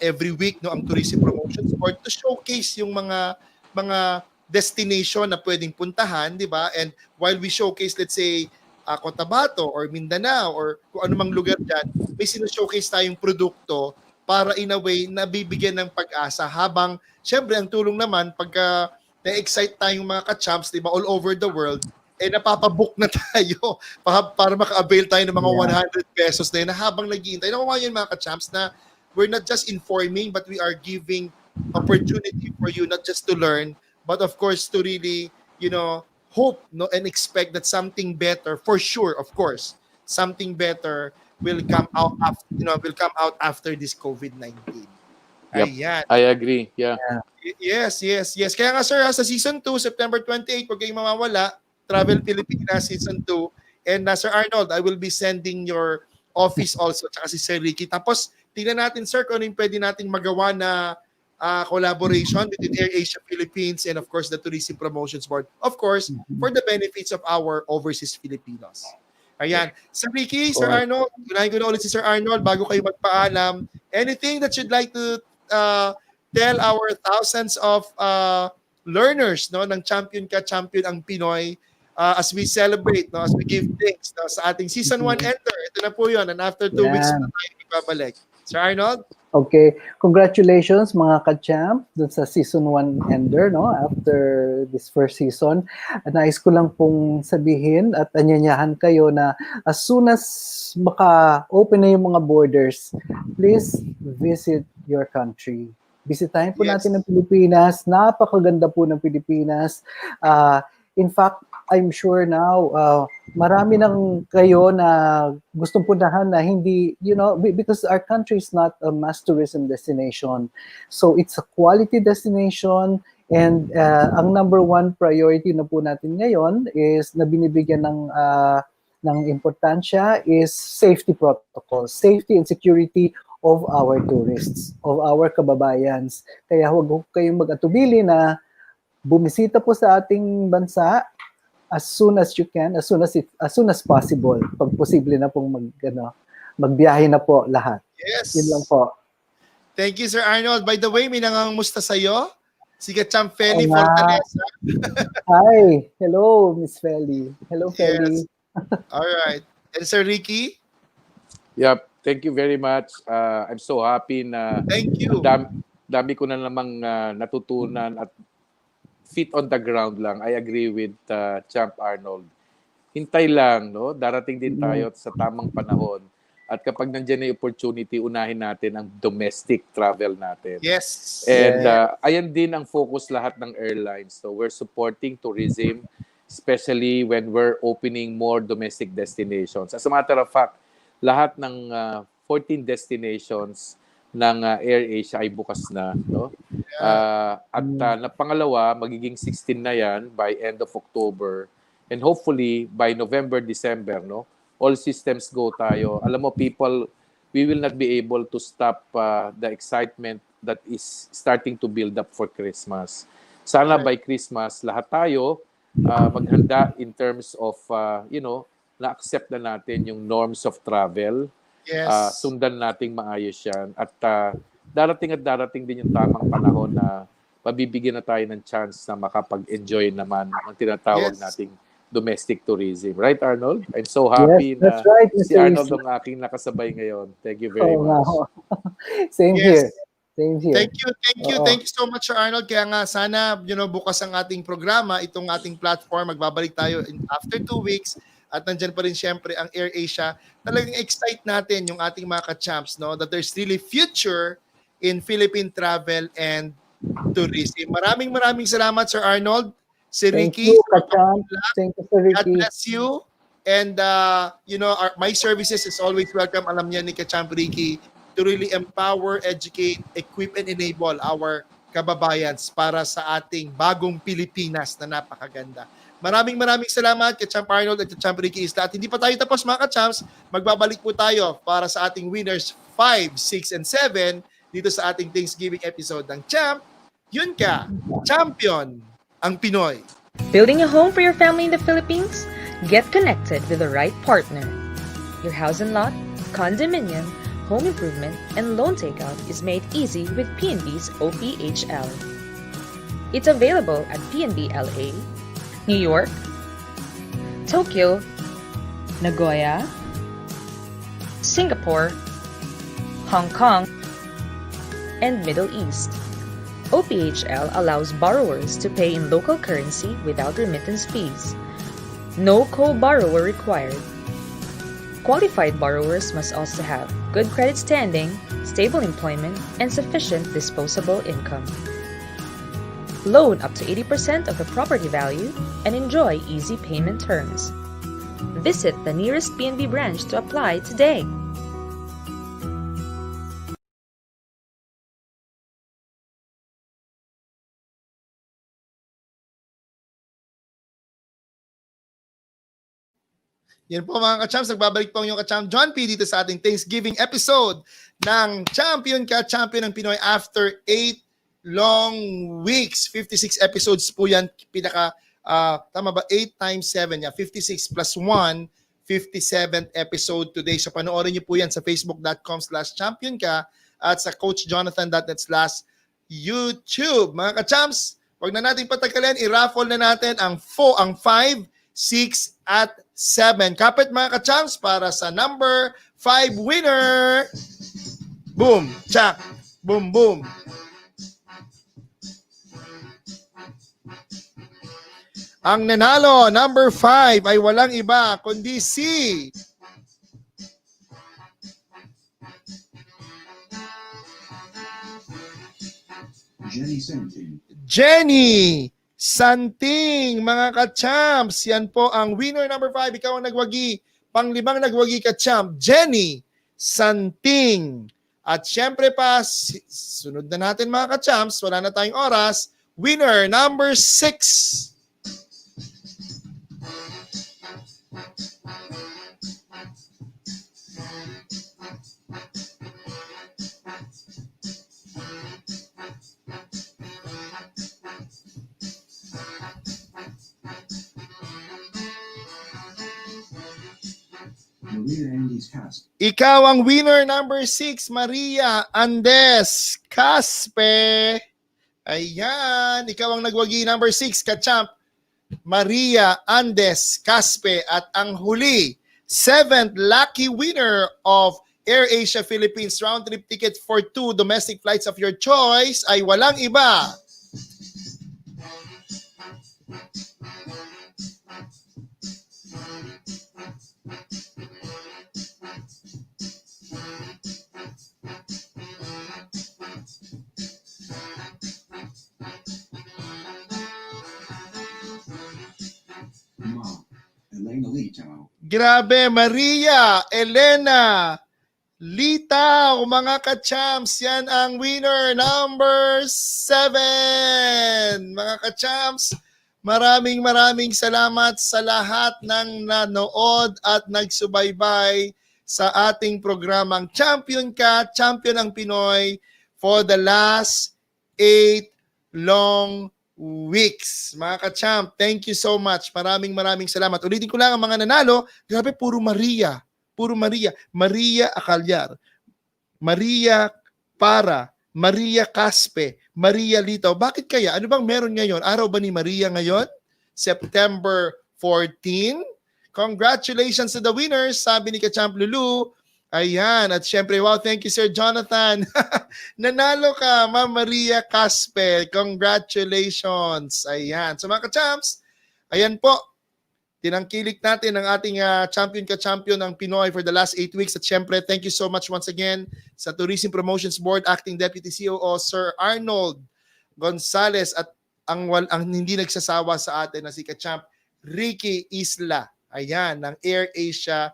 every week, no, ang Tourism Promotions Board to showcase yung mga destination na pwedeng puntahan, di ba? And while we showcase, let's say, Cotabato or Mindanao or kung anumang lugar dyan, may sino-showcase tayong produkto para in a way nabibigyan ng pag-asa habang, syempre, ang tulong naman pagka na-excite tayong mga Ka-Champs, di ba, all over the world, napapabook na tayo para maka-avail tayo ng mga 100 pesos na yun na habang nag-iintay. Nakuha yun mga Ka-Champs na we're not just informing, but we are giving opportunity for you not just to learn, but of course to really, hope, no, and expect that something better, for sure, of course, something better will come out after this COVID-19. Yep. Ayan. I agree. Yeah. Yes. Kaya nga sir, sa season 2, September 28, huwag kayong mawawala. Travel Pilipinas season 2. And Sir Arnold, I will be sending your office also, tsaka si Sir Ricky. Tapos, tingnan natin sir kung ano yung pwede nating magawa na collaboration between Air Asia Philippines and of course the Tourism Promotions Board. Of course, for the benefits of our overseas Filipinos. Ayan. Sir Ricky, Sir Arnold, unahin ko na ulit si Sir Arnold bago kayo magpaalam. Anything that you'd like to tell our thousands of learners ng Champion Ka Champion ang Pinoy as we celebrate, as we give thanks sa ating Season 1 enter. Ito na po yun. And after 2 weeks na tayo magbabalik. Sir Arnold? Okay. Congratulations mga ka-champ dun sa Season 1 ender, after this first season. Nais ko lang pong sabihin at anyanyahan kayo na as soon as maka-open na yung mga borders, please visit your country. Bisitahin po natin ang Pilipinas. Napakaganda po ng Pilipinas. In fact, I'm sure now, marami nang kayo na gustong puntahan na hindi, because our country is not a mass tourism destination. So it's a quality destination, and ang number one priority na po natin ngayon is na binibigyan ng importansya is safety protocols, safety and security of our tourists, of our kababayans. Kaya huwag kayong mag-atubili na bumisita po sa ating bansa as soon as you can, as soon as possible. Pag posible na pong magbiyahe na po lahat. Yes. Yun lang po. Thank you, Sir Arnold. By the way, may nangangamusta sa'yo. Si Ka-Champ Feli Fortaleza. Hi. Hello, Miss Feli. Hello, Feli. All right. And Sir Ricky? Yep. Thank you very much. I'm so happy na thank you. Dami ko na namang natutunan at feet on the ground lang. I agree with Champ Arnold. Hintay lang, darating din tayo sa tamang panahon. At kapag nandiyan na yung opportunity, unahin natin ang domestic travel natin. Yes. And ayan din ang focus lahat ng airlines. So we're supporting tourism, especially when we're opening more domestic destinations. As a matter of fact, lahat ng 14 destinations ng Air Asia ay bukas na, at pangalawa, magiging 16 na yan by end of October, and hopefully by November, December, all systems go tayo. Alam mo, people, we will not be able to stop the excitement that is starting to build up for Christmas. Sana by Christmas, lahat tayo maghanda in terms of na-accept na natin yung norms of travel. Yes. Sundan nating maayos yan. At darating din yung tamang panahon na mabibigyan na tayo ng chance na makapag-enjoy naman ang tinatawag nating domestic tourism. Right, Arnold? I'm so happy na si Arnold ang aking nakasabay ngayon. Thank you very much. Same here. Same here. Thank you so much, Sir Arnold. Kaya nga sana bukas ang ating programa, itong ating platform. Magbabalik tayo after 2 weeks. At nandyan pa rin siyempre ang Air Asia. Talagang excite natin yung ating mga ka-champs, that there's really future in Philippine travel and tourism. Maraming salamat, Sir Arnold. Si Ricky. Thank you, ka-champ. Thank you, Sir Ricky. God bless you. And, my services is always welcome. Alam niya ni ka-champ Ricky to really empower, educate, equip, and enable our kababayans para sa ating bagong Pilipinas na napakaganda. Maraming salamat kay Champ Arnold at kay Champ Ricky Isla. At hindi pa tayo tapos mga ka-champs, magbabalik po tayo para sa ating winners 5, 6, and 7 dito sa ating Thanksgiving episode ng Champ, Yun Ka, Champion ang Pinoy. Building a home for your family in the Philippines? Get connected with the right partner. Your house and lot, condominium, home improvement, and loan takeout is made easy with PNB's OPHL. It's available at PNB LA, New York, Tokyo, Nagoya, Singapore, Hong Kong, and Middle East. OPHL allows borrowers to pay in local currency without remittance fees. No co-borrower required. Qualified borrowers must also have good credit standing, stable employment, and sufficient disposable income. Loan up to 80% of the property value and enjoy easy payment terms. Visit the nearest PNB branch to apply today. Yan po mga ka-champs, nagbabalik po ang inyong ka-champ John P dito sa ating Thanksgiving episode ng Champion Ka, Champion ng Pinoy after 8 long weeks. 56 episodes po yan. Pinaka, tama ba? 8 times 7. Yeah. 56 plus 1, 57th episode today. So panoorin niyo po yan sa facebook.com/championka at sa coachjonathan.net/YouTube. Mga ka-champs, wag na natin patagalin. I-raffle na natin ang 5, 6, at 7. Kapit mga ka-champs para sa number 5 winner. Boom, chak, boom, boom. Ang nanalo, number 5, ay walang iba kundi si Jenny Santing, mga ka-champs. Yan po ang winner number 5. Ikaw ang nagwagi. Pang-5 nagwagi ka-champ, Jenny Santing. At syempre pa, sunod na natin mga ka-champs. Wala na tayong oras. Winner number 6. Ikaw ang winner number 6, Maria Andes Caspe. Ayan, ikaw ang nagwagi number 6, ka-champ, Maria Andes Caspe. At ang huli, 7th lucky winner of Air Asia Philippines round-trip ticket for 2 domestic flights of your choice ay walang iba. Grabe, Maria Elena Litaw, mga ka-champs. Yan ang winner number 7. Mga ka-champs, maraming salamat sa lahat ng nanood at nagsubaybay sa ating programang Champion Ka, Champion ang Pinoy for the last 8 long weeks. Mga ka-champ, thank you so much. Maraming salamat. Ulitin ko lang ang mga nanalo. Grabe, puro Maria. Puro Maria. Maria Acalyar, Maria Para, Maria Caspe, Maria Litaw. Bakit kaya? Ano bang meron ngayon? Araw ba ni Maria ngayon? September 14. Congratulations to the winners, sabi ni ka-champ Lulu. Ayan, at syempre, wow, thank you Sir Jonathan. Nanalo ka, Ma'am Maria Caspe. Congratulations. Ayan. So mga ka-champs, ayan po, tinangkilik natin ang ating Champion Ka-Champion ng Pinoy for the last 8 weeks. At syempre, thank you so much once again sa Tourism Promotions Board Acting Deputy COO, Sir Arnold Gonzales, at ang hindi nagsasawa sa atin na si ka-champ Ricky Isla. Ayan, ng Air Asia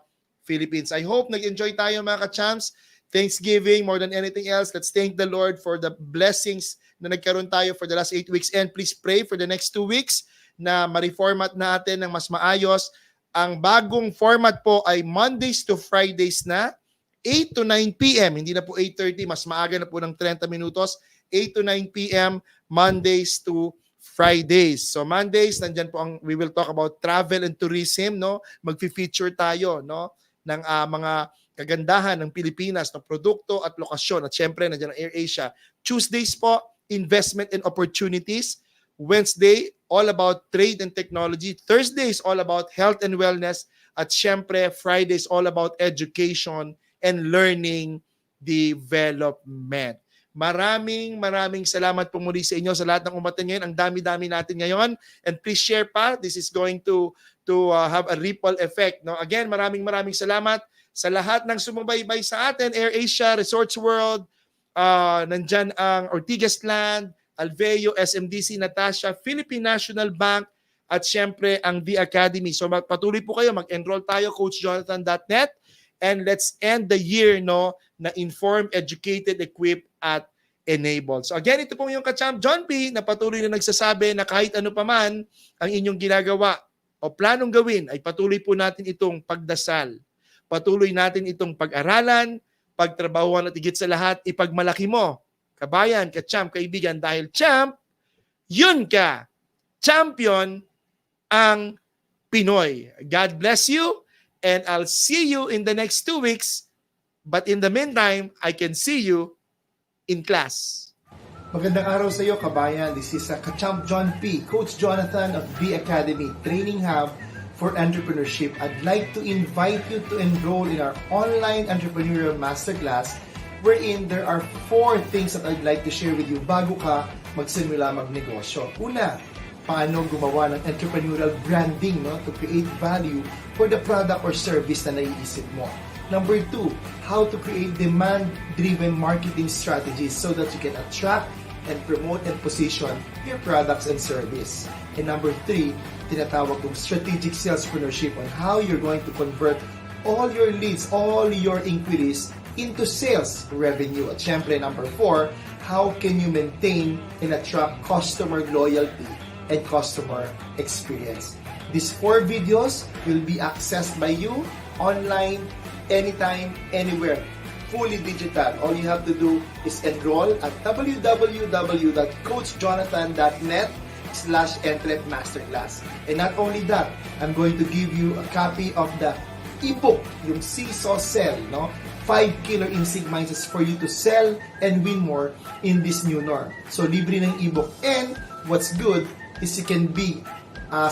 Philippines. I hope nag-enjoy tayo mga ka-champs. Thanksgiving more than anything else. Let's thank the Lord for the blessings na nagkaroon tayo for the last 8 weeks. And please pray for the next 2 weeks na ma-reformat natin ng mas maayos. Ang bagong format po ay Mondays to Fridays na, 8 to 9 p.m. Hindi na po 8:30, mas maaga na po ng 30 minutos. 8 to 9 p.m. Mondays to Fridays. So Mondays, nandyan po we will talk about travel and tourism, no? Magfi-feature tayo, no? Ng mga kagandahan ng Pilipinas, ng produkto at lokasyon. At syempre, nandiyan ang Air Asia. Tuesdays po, investment and opportunities. Wednesday, all about trade and technology. Thursday is all about health and wellness. At syempre, Friday is all about education and learning development. Maraming salamat po muli sa inyo, sa lahat ng umaten ngayon. Ang dami-dami natin ngayon. And please share pa. This is going to have a ripple effect. No? Again, maraming salamat sa lahat ng sumubaybay sa atin. Air Asia, Resorts World, nandyan ang Ortigas Land, Alveo, SMDC, Natasha, Philippine National Bank, at syempre ang The Academy. So patuloy po kayo, mag-enroll tayo, coachjonathan.net, and let's end the year na informed, educated, equipped, at enabled. So again, ito po yung ka-champ John P. na patuloy na nagsasabi na kahit ano pa man ang inyong ginagawa, o planong gawin ay patuloy po natin itong pagdasal. Patuloy natin itong pag-aralan, pagtrabahuan at higit sa lahat, ipagmalaki mo. Kabayan, ka-champ, kaibigan, dahil champ, yun ka. Champion ang Pinoy. God bless you and I'll see you in the next 2 weeks. But in the meantime, I can see you in class. Magandang araw sa iyo, kabayan. This is Ka-Champ John P, Coach Jonathan of B Academy Training Hub for Entrepreneurship. I'd like to invite you to enroll in our online entrepreneurial masterclass wherein there are 4 things that I'd like to share with you bago ka magsimula magnegosyo. Una, paano gumawa ng entrepreneurial branding, no, to create value for the product or service na naiisip mo. Number 2, how to create demand-driven marketing strategies so that you can attract and promote and position your products and service. And number 3, tinatawag kong strategic salespreneurship on how you're going to convert all your leads, all your inquiries into sales revenue. At syempre, number 4, how can you maintain and attract customer loyalty and customer experience. These 4 videos will be accessed by you online, anytime, anywhere, fully digital. All you have to do is enroll at www.coachjonathan.net/entrep masterclass. And not only that, I'm going to give you a copy of the ebook, yung Seesaw Sell, no? 5 killer instinct mindsets for you to sell and win more in this new norm. So, libre ng ebook. And what's good is you can be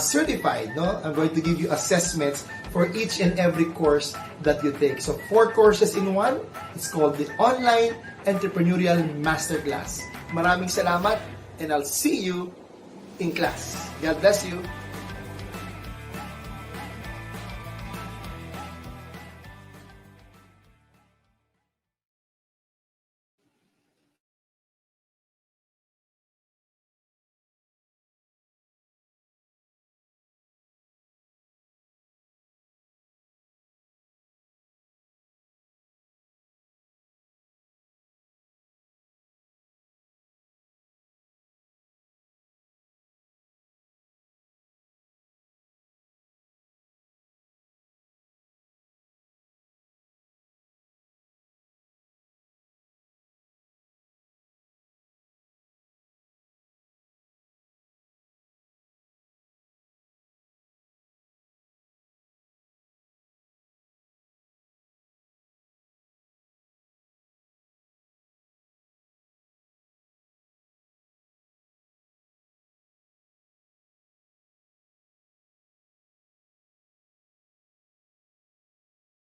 certified, no? I'm going to give you assessments for each and every course that you take. So 4 courses in one. It's called the Online Entrepreneurial Masterclass. Maraming salamat and I'll see you in class. God bless you.